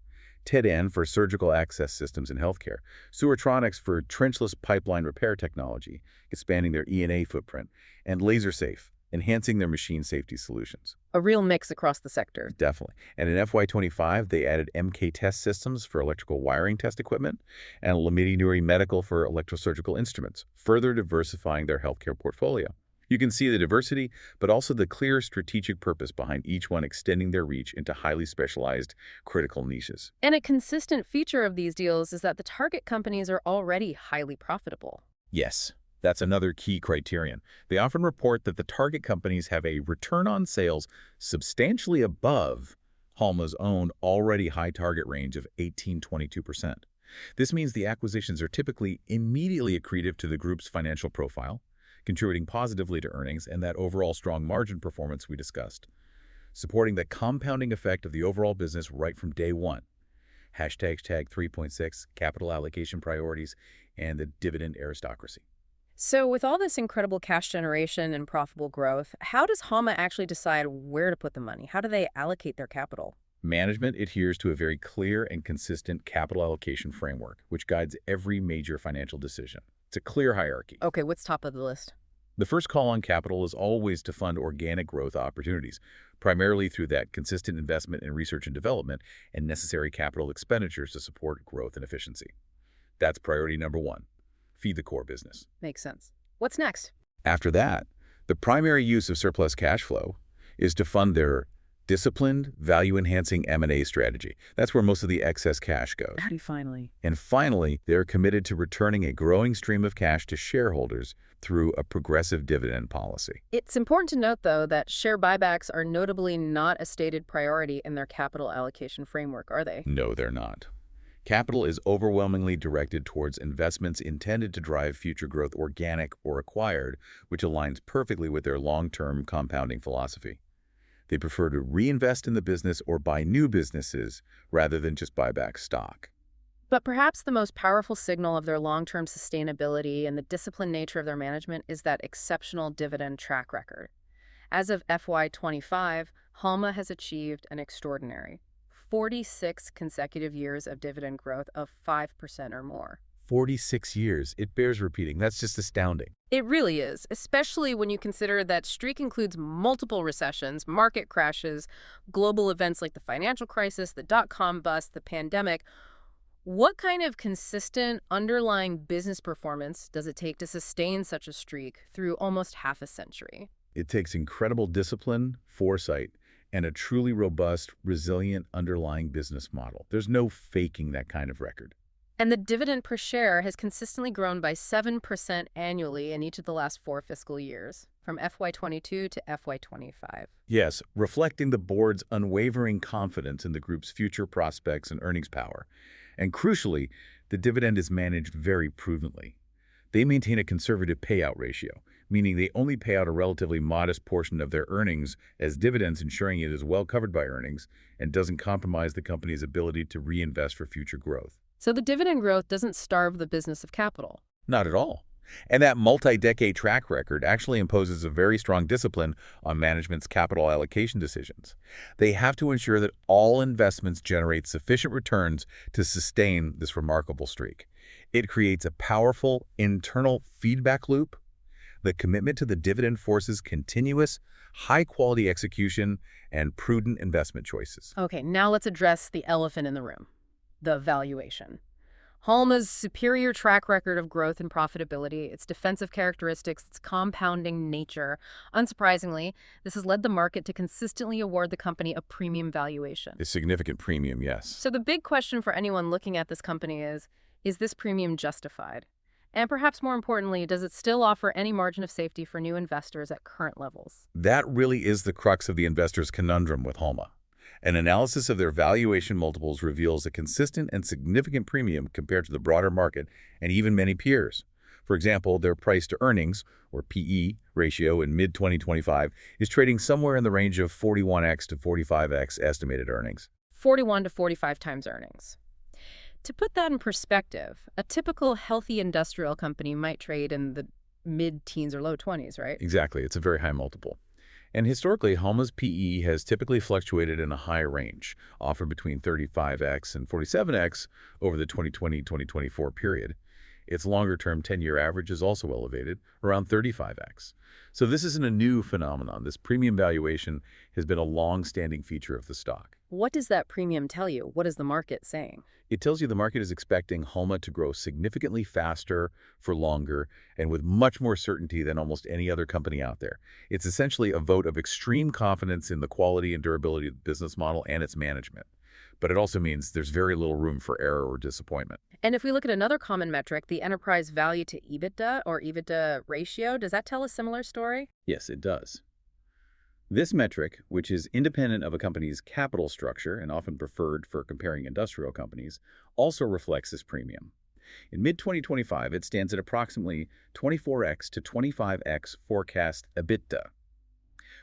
TEDN for surgical access systems in healthcare, Sewertronics for trenchless pipeline repair technology, expanding their E&A footprint, and LaserSafe, enhancing their machine safety solutions. A real mix across the sector. Definitely. And in FY25, they added MK Test Systems for electrical wiring test equipment and Lamidinuri Medical for electrosurgical instruments, further diversifying their healthcare portfolio. You can see the diversity, but also the clear strategic purpose behind each one extending their reach into highly specialized, critical niches. And a consistent feature of these deals is that the target companies are already highly profitable. Yes, that's another key criterion. They often report that the target companies have a return on sales substantially above Halma's own already high target range of 18–22%. This means the acquisitions are typically immediately accretive to the group's financial profile, contributing positively to earnings and that overall strong margin performance we discussed, supporting the compounding effect of the overall business right from day one. Hashtag 3.6, capital allocation priorities, and the dividend aristocracy. So with all this incredible cash generation and profitable growth, how does Halma actually decide where to put the money? How do they allocate their capital? Management adheres to a very clear and consistent capital allocation framework, which guides every major financial decision. It's a clear hierarchy. Okay, what's top of the list? The first call on capital is always to fund organic growth opportunities, primarily through that consistent investment in research and development and necessary capital expenditures to support growth and efficiency. That's priority number one. Feed the core business. Makes sense. What's next? After that, the primary use of surplus cash flow is to fund their disciplined, value-enhancing M&A strategy. That's where most of the excess cash goes. Finally. And finally, they're committed to returning a growing stream of cash to shareholders through a progressive dividend policy. It's important to note, though, that share buybacks are notably not a stated priority in their capital allocation framework, are they? No, they're not. Capital is overwhelmingly directed towards investments intended to drive future growth, organic or acquired, which aligns perfectly with their long-term compounding philosophy. They prefer to reinvest in the business or buy new businesses rather than just buy back stock. But perhaps the most powerful signal of their long-term sustainability and the disciplined nature of their management is that exceptional dividend track record. As of FY25, Halma has achieved an extraordinary 46 consecutive years of dividend growth of 5% or more. 46 years. It bears repeating. That's just astounding. It really is, especially when you consider that streak includes multiple recessions, market crashes, global events like the financial crisis, the dot-com bust, the pandemic. What kind of consistent underlying business performance does it take to sustain such a streak through almost half a century? It takes incredible discipline, foresight, and a truly robust, resilient underlying business model. There's no faking that kind of record. And the dividend per share has consistently grown by 7% annually in each of the last 4 fiscal years, from FY22 to FY25. Yes, reflecting the board's unwavering confidence in the group's future prospects and earnings power. And crucially, the dividend is managed very prudently. They maintain a conservative payout ratio, meaning they only pay out a relatively modest portion of their earnings as dividends, ensuring it is well covered by earnings and doesn't compromise the company's ability to reinvest for future growth. So the dividend growth doesn't starve the business of capital. Not at all. And that multi-decade track record actually imposes a very strong discipline on management's capital allocation decisions. They have to ensure that all investments generate sufficient returns to sustain this remarkable streak. It creates a powerful internal feedback loop. The commitment to the dividend forces continuous, high-quality execution and prudent investment choices. Okay, now let's address the elephant in the room, the valuation. Halma's superior track record of growth and profitability, its defensive characteristics, its compounding nature. Unsurprisingly, this has led the market to consistently award the company a premium valuation. A significant premium, yes. So the big question for anyone looking at this company is this premium justified? And perhaps more importantly, does it still offer any margin of safety for new investors at current levels? That really is the crux of the investor's conundrum with Halma. An analysis of their valuation multiples reveals a consistent and significant premium compared to the broader market and even many peers. For example, their price-to-earnings, or PE, ratio in mid-2025 is trading somewhere in the range of 41x to 45x estimated earnings. 41 to 45 times earnings. To put that in perspective, a typical healthy industrial company might trade in the mid-teens or low 20s, right? Exactly. It's a very high multiple. And historically, Halma's PE has typically fluctuated in a high range, often between 35x and 47x over the 2020-2024 period. Its longer-term 10-year average is also elevated, around 35x. So this isn't a new phenomenon. This premium valuation has been a long-standing feature of the stock. What does that premium tell you? What is the market saying? It tells you the market is expecting Halma to grow significantly faster, for longer, and with much more certainty than almost any other company out there. It's essentially a vote of extreme confidence in the quality and durability of the business model and its management. But it also means there's very little room for error or disappointment. And if we look at another common metric, the enterprise value to EBITDA or EBITDA ratio, does that tell a similar story? Yes, it does. This metric, which is independent of a company's capital structure and often preferred for comparing industrial companies, also reflects this premium. In mid-2025, it stands at approximately 24x to 25x forecast EBITDA.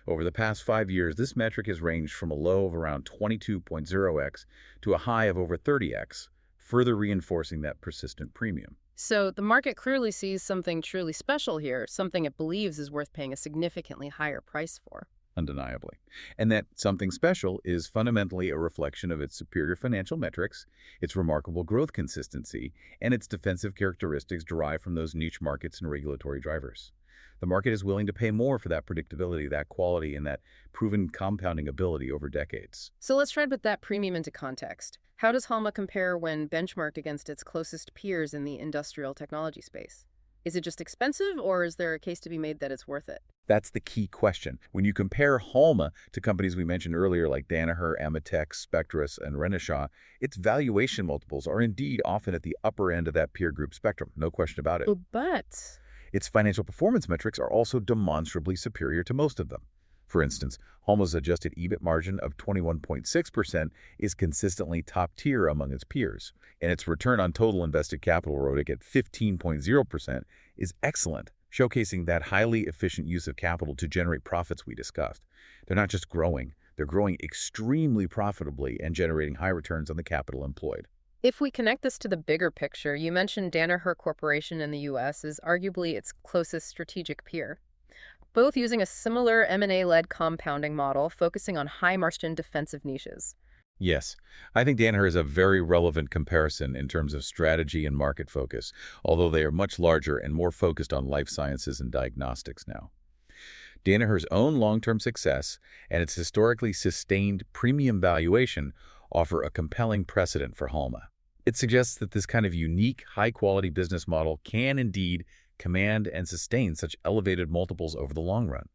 Over the past 5 years, this metric has ranged from a low of around 22.0x to a high of over 30x, further reinforcing that persistent premium. So the market clearly sees something truly special here, something it believes is worth paying a significantly higher price for. Undeniably. And that something special is fundamentally a reflection of its superior financial metrics, its remarkable growth consistency, and its defensive characteristics derived from those niche markets and regulatory drivers. The market is willing to pay more for that predictability, that quality, and that proven compounding ability over decades. So let's try to put that premium into context. How does Halma compare when benchmarked against its closest peers in the industrial technology space? Is it just expensive, or is there a case to be made that it's worth it? That's the key question. When you compare Halma to companies we mentioned earlier like Danaher, Ametek, Spectris, and Renishaw, its valuation multiples are indeed often at the upper end of that peer group spectrum, no question about it. But its financial performance metrics are also demonstrably superior to most of them. For instance, Halma's adjusted EBIT margin of 21.6% is consistently top tier among its peers, and its return on total invested capital ROIC at 15.0% is excellent, showcasing that highly efficient use of capital to generate profits we discussed. They're not just growing, they're growing extremely profitably and generating high returns on the capital employed. if we connect this to the bigger picture, you mentioned Danaher Corporation in the U.S. is arguably its closest strategic peer, both using a similar M&A-led compounding model focusing on high-margin defensive niches. Yes, I think Danaher is a very relevant comparison in terms of strategy and market focus, although they are much larger and more focused on life sciences and diagnostics now. Danaher's own long-term success and its historically sustained premium valuation offer a compelling precedent for Halma. It suggests that this kind of unique, high-quality business model can indeed command and sustain such elevated multiples over the long run,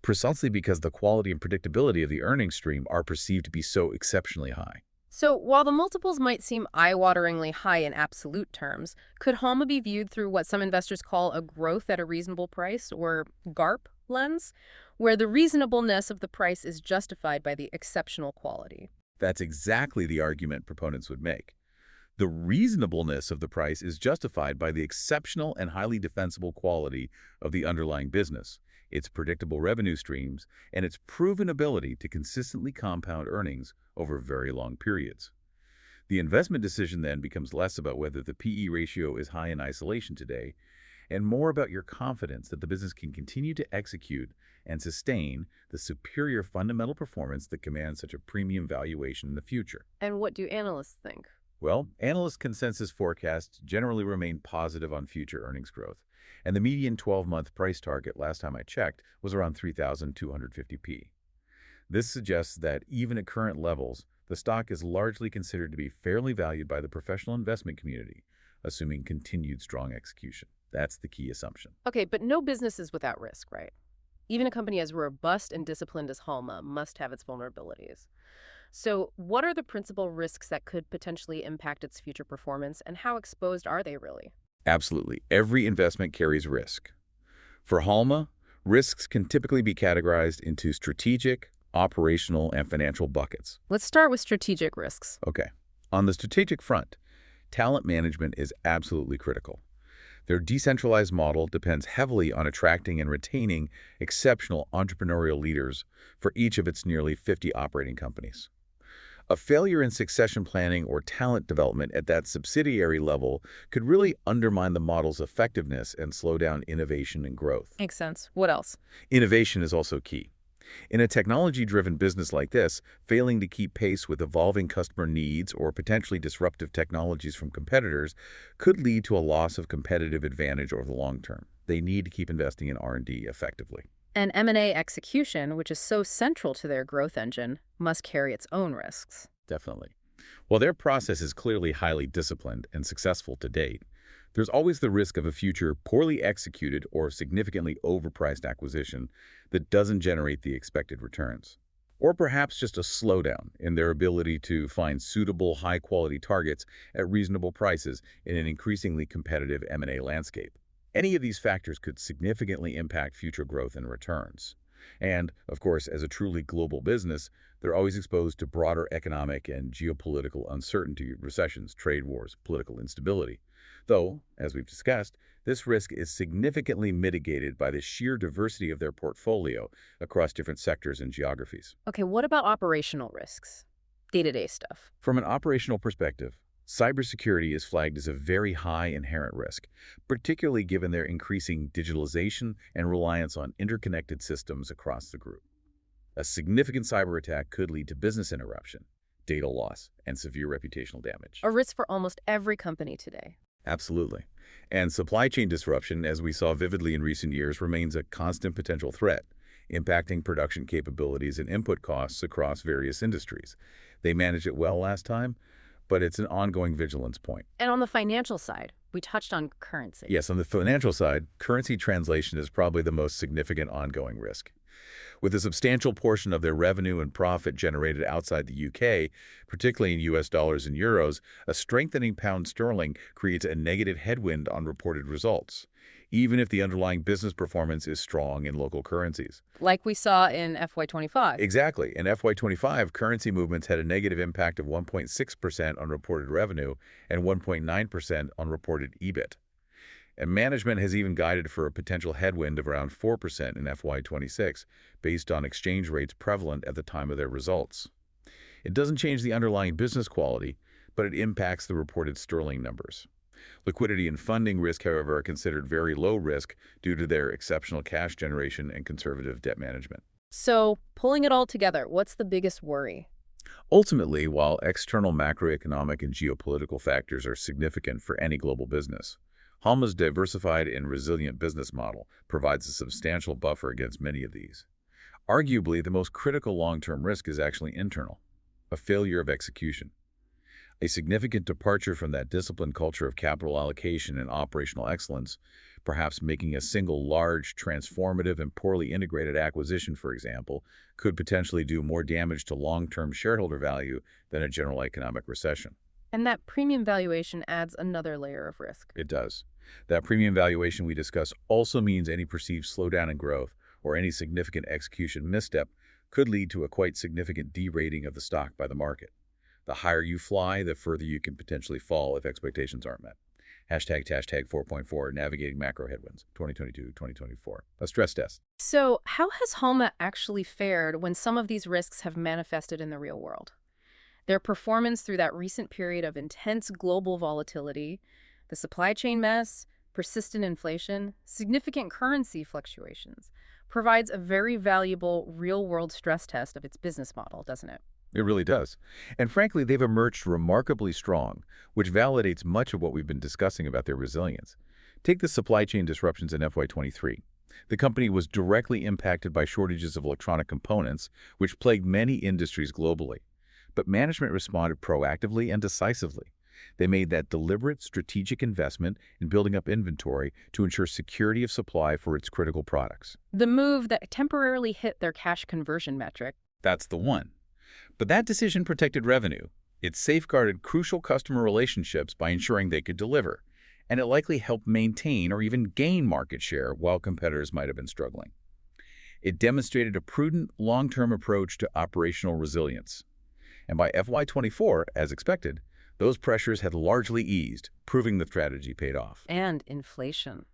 precisely because the quality and predictability of the earnings stream are perceived to be so exceptionally high. So, while the multiples might seem eye-wateringly high in absolute terms, could Halma be viewed through what some investors call a growth at a reasonable price, or GARP lens, where the reasonableness of the price is justified by the exceptional quality? That's exactly the argument proponents would make. The reasonableness of the price is justified by the exceptional and highly defensible quality of the underlying business, its predictable revenue streams, and its proven ability to consistently compound earnings over very long periods. The investment decision then becomes less about whether the PE ratio is high in isolation today, and more about your confidence that the business can continue to execute and sustain the superior fundamental performance that commands such a premium valuation in the future. And what do analysts think? Well, analyst consensus forecasts generally remain positive on future earnings growth, and the median 12-month price target last time I checked was around 3,250p. This suggests that even at current levels, the stock is largely considered to be fairly valued by the professional investment community, assuming continued strong execution. That's the key assumption. Okay, but no business is without risk, right? Even a company as robust and disciplined as Halma must have its vulnerabilities. So, what are the principal risks that could potentially impact its future performance, and how exposed are they really? Absolutely. Every investment carries risk. For Halma, risks can typically be categorized into strategic, operational, and financial buckets. Let's start with strategic risks. Okay. On the strategic front, talent management is absolutely critical. Their decentralized model depends heavily on attracting and retaining exceptional entrepreneurial leaders for each of its nearly 50 operating companies. A failure in succession planning or talent development at that subsidiary level could really undermine the model's effectiveness and slow down innovation and growth. Makes sense. What else? Innovation is also key. In a technology-driven business like this, failing to keep pace with evolving customer needs or potentially disruptive technologies from competitors could lead to a loss of competitive advantage over the long term. They need to keep investing in R&D effectively. And M&A execution, which is so central to their growth engine, must carry its own risks. Definitely. While their process is clearly highly disciplined and successful to date, there's always the risk of a future poorly executed or significantly overpriced acquisition that doesn't generate the expected returns. Or perhaps just a slowdown in their ability to find suitable, high-quality targets at reasonable prices in an increasingly competitive M&A landscape. Any of these factors could significantly impact future growth and returns. And, of course, as a truly global business, they're always exposed to broader economic and geopolitical uncertainty, recessions, trade wars, political instability. Though, as we've discussed, this risk is significantly mitigated by the sheer diversity of their portfolio across different sectors and geographies. Okay, what about operational risks? Day-to-day stuff. From an operational perspective, cybersecurity is flagged as a very high inherent risk, particularly given their increasing digitalization and reliance on interconnected systems across the group. A significant cyber attack could lead to business interruption, data loss, and severe reputational damage. A risk for almost every company today. Absolutely. And supply chain disruption, as we saw vividly in recent years, remains a constant potential threat, impacting production capabilities and input costs across various industries. They managed it well last time, but it's an ongoing vigilance point. And on the financial side, we touched on currency. Yes, on the financial side, currency translation is probably the most significant ongoing risk. With a substantial portion of their revenue and profit generated outside the UK, particularly in US dollars and euros, a strengthening pound sterling creates a negative headwind on reported results, even if the underlying business performance is strong in local currencies. Like we saw in FY25. Exactly. In FY25, currency movements had a negative impact of 1.6% on reported revenue and 1.9% on reported EBIT. And management has even guided for a potential headwind of around 4% in FY26, based on exchange rates prevalent at the time of their results. It doesn't change the underlying business quality, but it impacts the reported sterling numbers. Liquidity and funding risk, however, are considered very low risk due to their exceptional cash generation and conservative debt management. So, pulling it all together, what's the biggest worry? Ultimately, while external macroeconomic and geopolitical factors are significant for any global business, Halma's diversified and resilient business model provides a substantial buffer against many of these. Arguably, the most critical long-term risk is actually internal, a failure of execution. A significant departure from that disciplined culture of capital allocation and operational excellence, perhaps making a single large, transformative, and poorly integrated acquisition, for example, could potentially do more damage to long-term shareholder value than a general economic recession. And that premium valuation adds another layer of risk. It does. That premium valuation we discuss also means any perceived slowdown in growth or any significant execution misstep could lead to a quite significant derating of the stock by the market. The higher you fly, the further you can potentially fall if expectations aren't met. Hashtag 4.4, Navigating Macro Headwinds, 2022-2024. A stress test. So how has Halma actually fared when some of these risks have manifested in the real world? Their performance through that recent period of intense global volatility, the supply chain mess, persistent inflation, significant currency fluctuations, provides a very valuable real-world stress test of its business model, doesn't it? It really does. And frankly, they've emerged remarkably strong, which validates much of what we've been discussing about their resilience. Take the supply chain disruptions in FY23. The company was directly impacted by shortages of electronic components, which plagued many industries globally. But management responded proactively and decisively. They made that deliberate strategic investment in building up inventory to ensure security of supply for its critical products. The move that temporarily hit their cash conversion metric. That's the one. But that decision protected revenue. It safeguarded crucial customer relationships by ensuring they could deliver, and it likely helped maintain or even gain market share while competitors might have been struggling. It demonstrated a prudent, long-term approach to operational resilience. And by FY24, as expected, those pressures had largely eased, proving the strategy paid off. And inflation.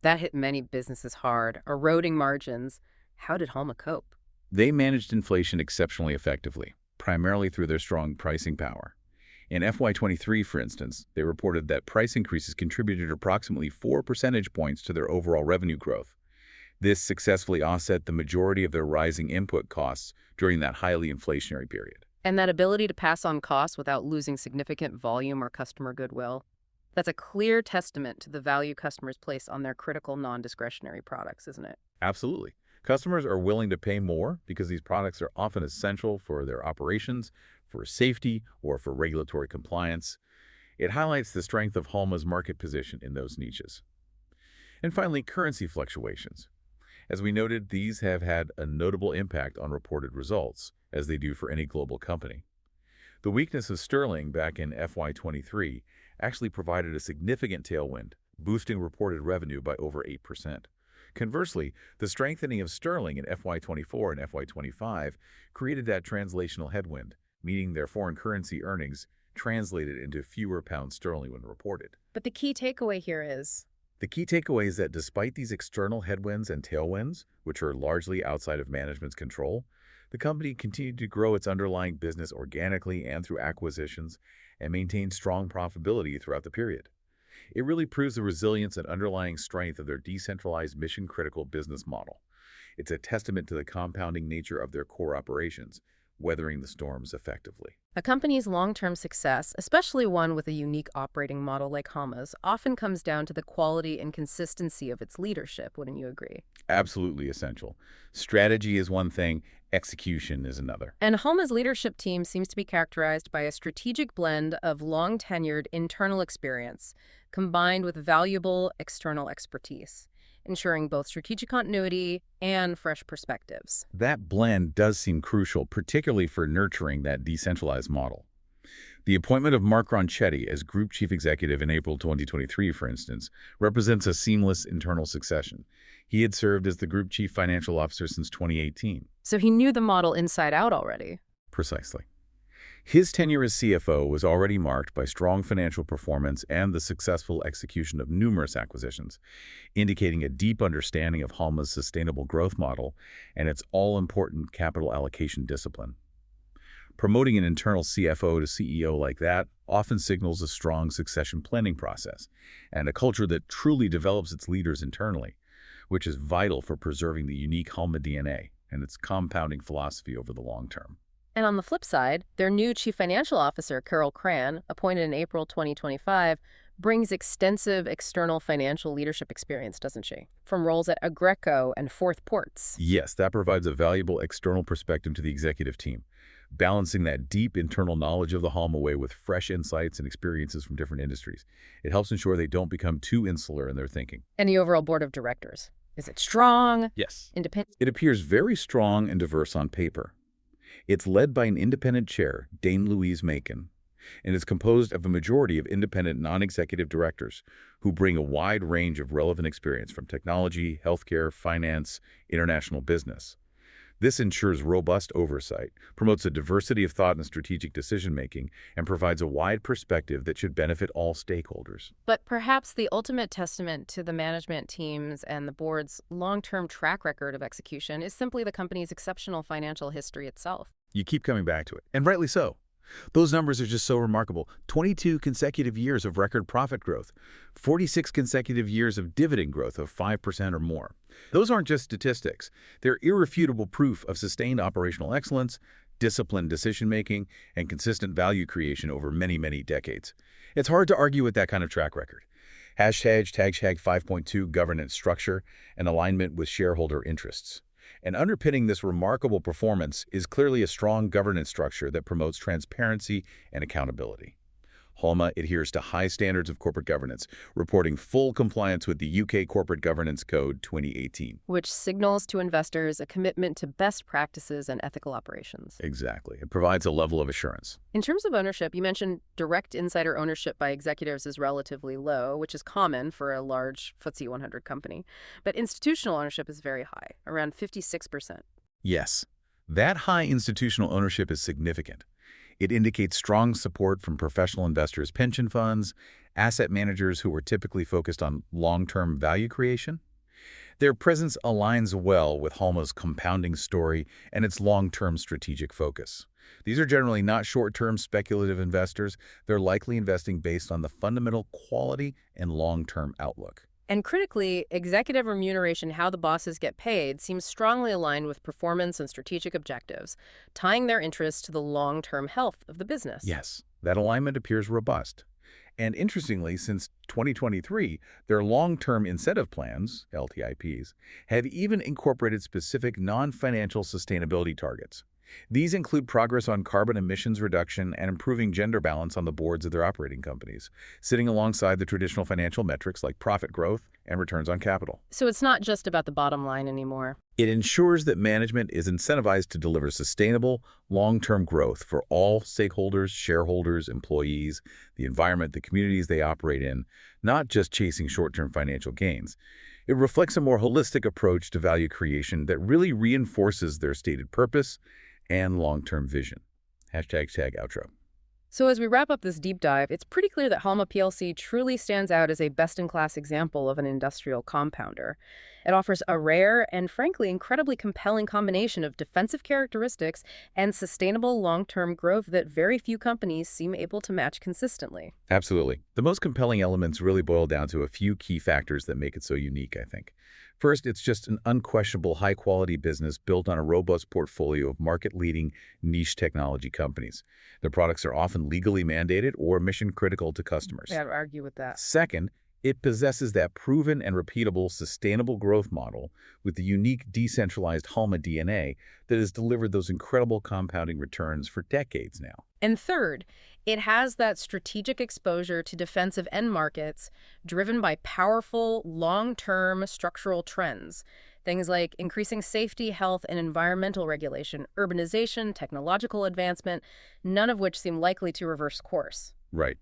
That hit many businesses hard, eroding margins. How did Halma cope? They managed inflation exceptionally effectively, primarily through their strong pricing power. In FY23, for instance, they reported that price increases contributed approximately 4 percentage points to their overall revenue growth. This successfully offset the majority of their rising input costs during that highly inflationary period. And that ability to pass on costs without losing significant volume or customer goodwill, that's a clear testament to the value customers place on their critical non-discretionary products, isn't it? Absolutely. Customers are willing to pay more because these products are often essential for their operations, for safety, or for regulatory compliance. It highlights the strength of Halma's market position in those niches. And finally, currency fluctuations. As we noted, these have had a notable impact on reported results, as they do for any global company. The weakness of sterling back in FY23 actually provided a significant tailwind, boosting reported revenue by over 8%. Conversely, the strengthening of sterling in FY24 and FY25 created that translational headwind, meaning their foreign currency earnings translated into fewer pound sterling when reported. But the key takeaway here is... The key takeaway is that despite these external headwinds and tailwinds, which are largely outside of management's control, the company continued to grow its underlying business organically and through acquisitions and maintained strong profitability throughout the period. It really proves the resilience and underlying strength of their decentralized mission-critical business model. It's a testament to the compounding nature of their core operations, weathering the storms effectively. A company's long-term success, especially one with a unique operating model like Halma's, often comes down to the quality and consistency of its leadership, wouldn't you agree? Absolutely essential. Strategy is one thing, execution is another. And Halma's leadership team seems to be characterized by a strategic blend of long-tenured internal experience combined with valuable external expertise, ensuring both strategic continuity and fresh perspectives. That blend does seem crucial, particularly for nurturing that decentralized model. The appointment of Mark Ronchetti as Group Chief Executive in April 2023, for instance, represents a seamless internal succession. He had served as the Group Chief Financial Officer since 2018. So he knew the model inside out already. Precisely. His tenure as CFO was already marked by strong financial performance and the successful execution of numerous acquisitions, indicating a deep understanding of Halma's sustainable growth model and its all-important capital allocation discipline. Promoting an internal CFO to CEO like that often signals a strong succession planning process and a culture that truly develops its leaders internally, which is vital for preserving the unique Halma DNA and its compounding philosophy over the long term. And on the flip side, their new Chief Financial Officer, Carol Cran, appointed in April 2025, brings extensive external financial leadership experience, doesn't she? From roles at Agreco and Fourth Ports. Yes, that provides a valuable external perspective to the executive team. balancing that deep internal knowledge of the Halma way with fresh insights and experiences from different industries. It helps ensure they don't become too insular in their thinking. And the overall board of directors, is it strong? Yes. Independent? It appears very strong and diverse on paper. It's led by an independent chair, Dame Louise Macon, and is composed of a majority of independent non-executive directors who bring a wide range of relevant experience from technology, healthcare, finance, international business. This ensures robust oversight, promotes a diversity of thought and strategic decision-making, and provides a wide perspective that should benefit all stakeholders. But perhaps the ultimate testament to the management teams and the board's long-term track record of execution is simply the company's exceptional financial history itself. You keep coming back to it, and rightly so. Those numbers are just so remarkable. 22 consecutive years of record profit growth, 46 consecutive years of dividend growth of 5% or more. Those aren't just statistics. They're irrefutable proof of sustained operational excellence, disciplined decision-making, and consistent value creation over many, many decades. It's hard to argue with that kind of track record. Hashtag 5.2 governance structure and alignment with shareholder interests. And underpinning this remarkable performance is clearly a strong governance structure that promotes transparency and accountability. Halma adheres to high standards of corporate governance, reporting full compliance with the UK Corporate Governance Code 2018. Which signals to investors a commitment to best practices and ethical operations. Exactly. It provides a level of assurance. In terms of ownership, you mentioned direct insider ownership by executives is relatively low, which is common for a large FTSE 100 company. But institutional ownership is very high, around 56%. Yes, that high institutional ownership is significant. It indicates strong support from professional investors, pension funds, asset managers who are typically focused on long-term value creation. Their presence aligns well with Halma's compounding story and its long-term strategic focus. These are generally not short-term speculative investors. They're likely investing based on the fundamental quality and long-term outlook. And critically, executive remuneration, how the bosses get paid, seems strongly aligned with performance and strategic objectives, tying their interests to the long-term health of the business. Yes, that alignment appears robust. And interestingly, since 2023, their long-term incentive plans, LTIPs, have even incorporated specific non-financial sustainability targets. These include progress on carbon emissions reduction and improving gender balance on the boards of their operating companies, sitting alongside the traditional financial metrics like profit growth and returns on capital. So it's not just about the bottom line anymore. It ensures that management is incentivized to deliver sustainable, long-term growth for all stakeholders, shareholders, employees, the environment, the communities they operate in, not just chasing short-term financial gains. It reflects a more holistic approach to value creation that really reinforces their stated purpose and long-term vision. Hashtag outro. So as we wrap up this deep dive, it's pretty clear that Halma PLC truly stands out as a best-in-class example of an industrial compounder. It offers a rare and, frankly, incredibly compelling combination of defensive characteristics and sustainable long-term growth that very few companies seem able to match consistently. Absolutely. The most compelling elements really boil down to a few key factors that make it so unique, I think. First, it's just an unquestionable high-quality business built on a robust portfolio of market-leading niche technology companies. Their products are often legally mandated or mission-critical to customers. Yeah, I'd argue with that. Second, it possesses that proven and repeatable sustainable growth model with the unique decentralized Halma DNA that has delivered those incredible compounding returns for decades now. And third, it has that strategic exposure to defensive end markets driven by powerful, long-term structural trends. Things like increasing safety, health, and environmental regulation, urbanization, technological advancement, none of which seem likely to reverse course. Right.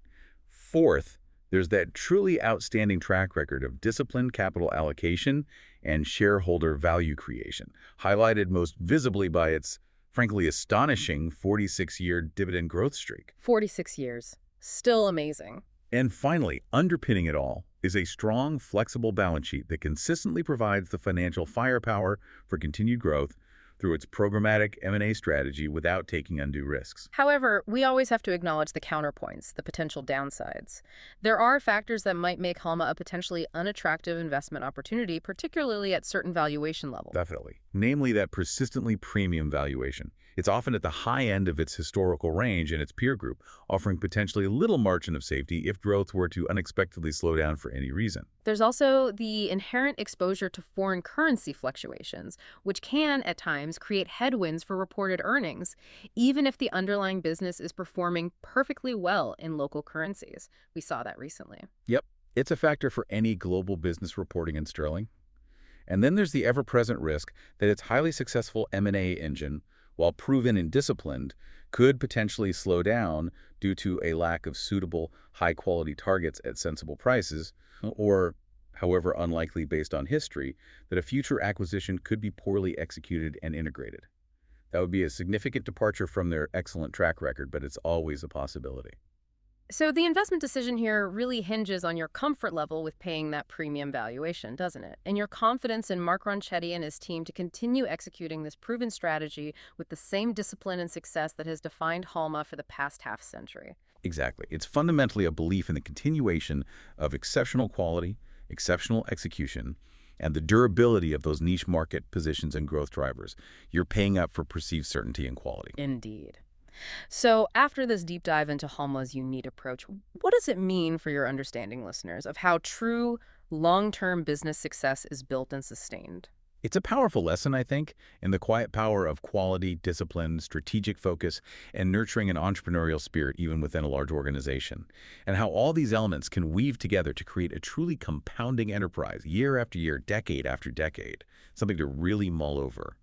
Fourth, there's that truly outstanding track record of disciplined capital allocation and shareholder value creation, highlighted most visibly by its, frankly, astonishing 46-year dividend growth streak. 46 years. Still amazing. And finally, underpinning it all is a strong, flexible balance sheet that consistently provides the financial firepower for continued growth through its programmatic M&A strategy without taking undue risks. However, we always have to acknowledge the counterpoints, the potential downsides. There are factors that might make Halma a potentially unattractive investment opportunity, particularly at certain valuation levels. Definitely. Namely, that persistently premium valuation. It's often at the high end of its historical range in its peer group, offering potentially little margin of safety if growth were to unexpectedly slow down for any reason. There's also the inherent exposure to foreign currency fluctuations, which can, at times, create headwinds for reported earnings, even if the underlying business is performing perfectly well in local currencies. We saw that recently. Yep, it's a factor for any global business reporting in sterling. And then there's the ever-present risk that its highly successful M&A engine, while proven and disciplined, could potentially slow down due to a lack of suitable, high-quality targets at sensible prices, or, however unlikely based on history, that a future acquisition could be poorly executed and integrated. That would be a significant departure from their excellent track record, but it's always a possibility. So the investment decision here really hinges on your comfort level with paying that premium valuation, doesn't it? And your confidence in Mark Ronchetti and his team to continue executing this proven strategy with the same discipline and success that has defined Halma for the past half-century. Exactly. It's fundamentally a belief in the continuation of exceptional quality, exceptional execution, and the durability of those niche market positions and growth drivers. You're paying up for perceived certainty and quality. Indeed. So after this deep dive into Halma's unique approach, what does it mean for your understanding listeners of how true long-term business success is built and sustained? It's a powerful lesson, I think, in the quiet power of quality, discipline, strategic focus, and nurturing an entrepreneurial spirit even within a large organization, and how all these elements can weave together to create a truly compounding enterprise year after year, decade after decade, something to really mull over.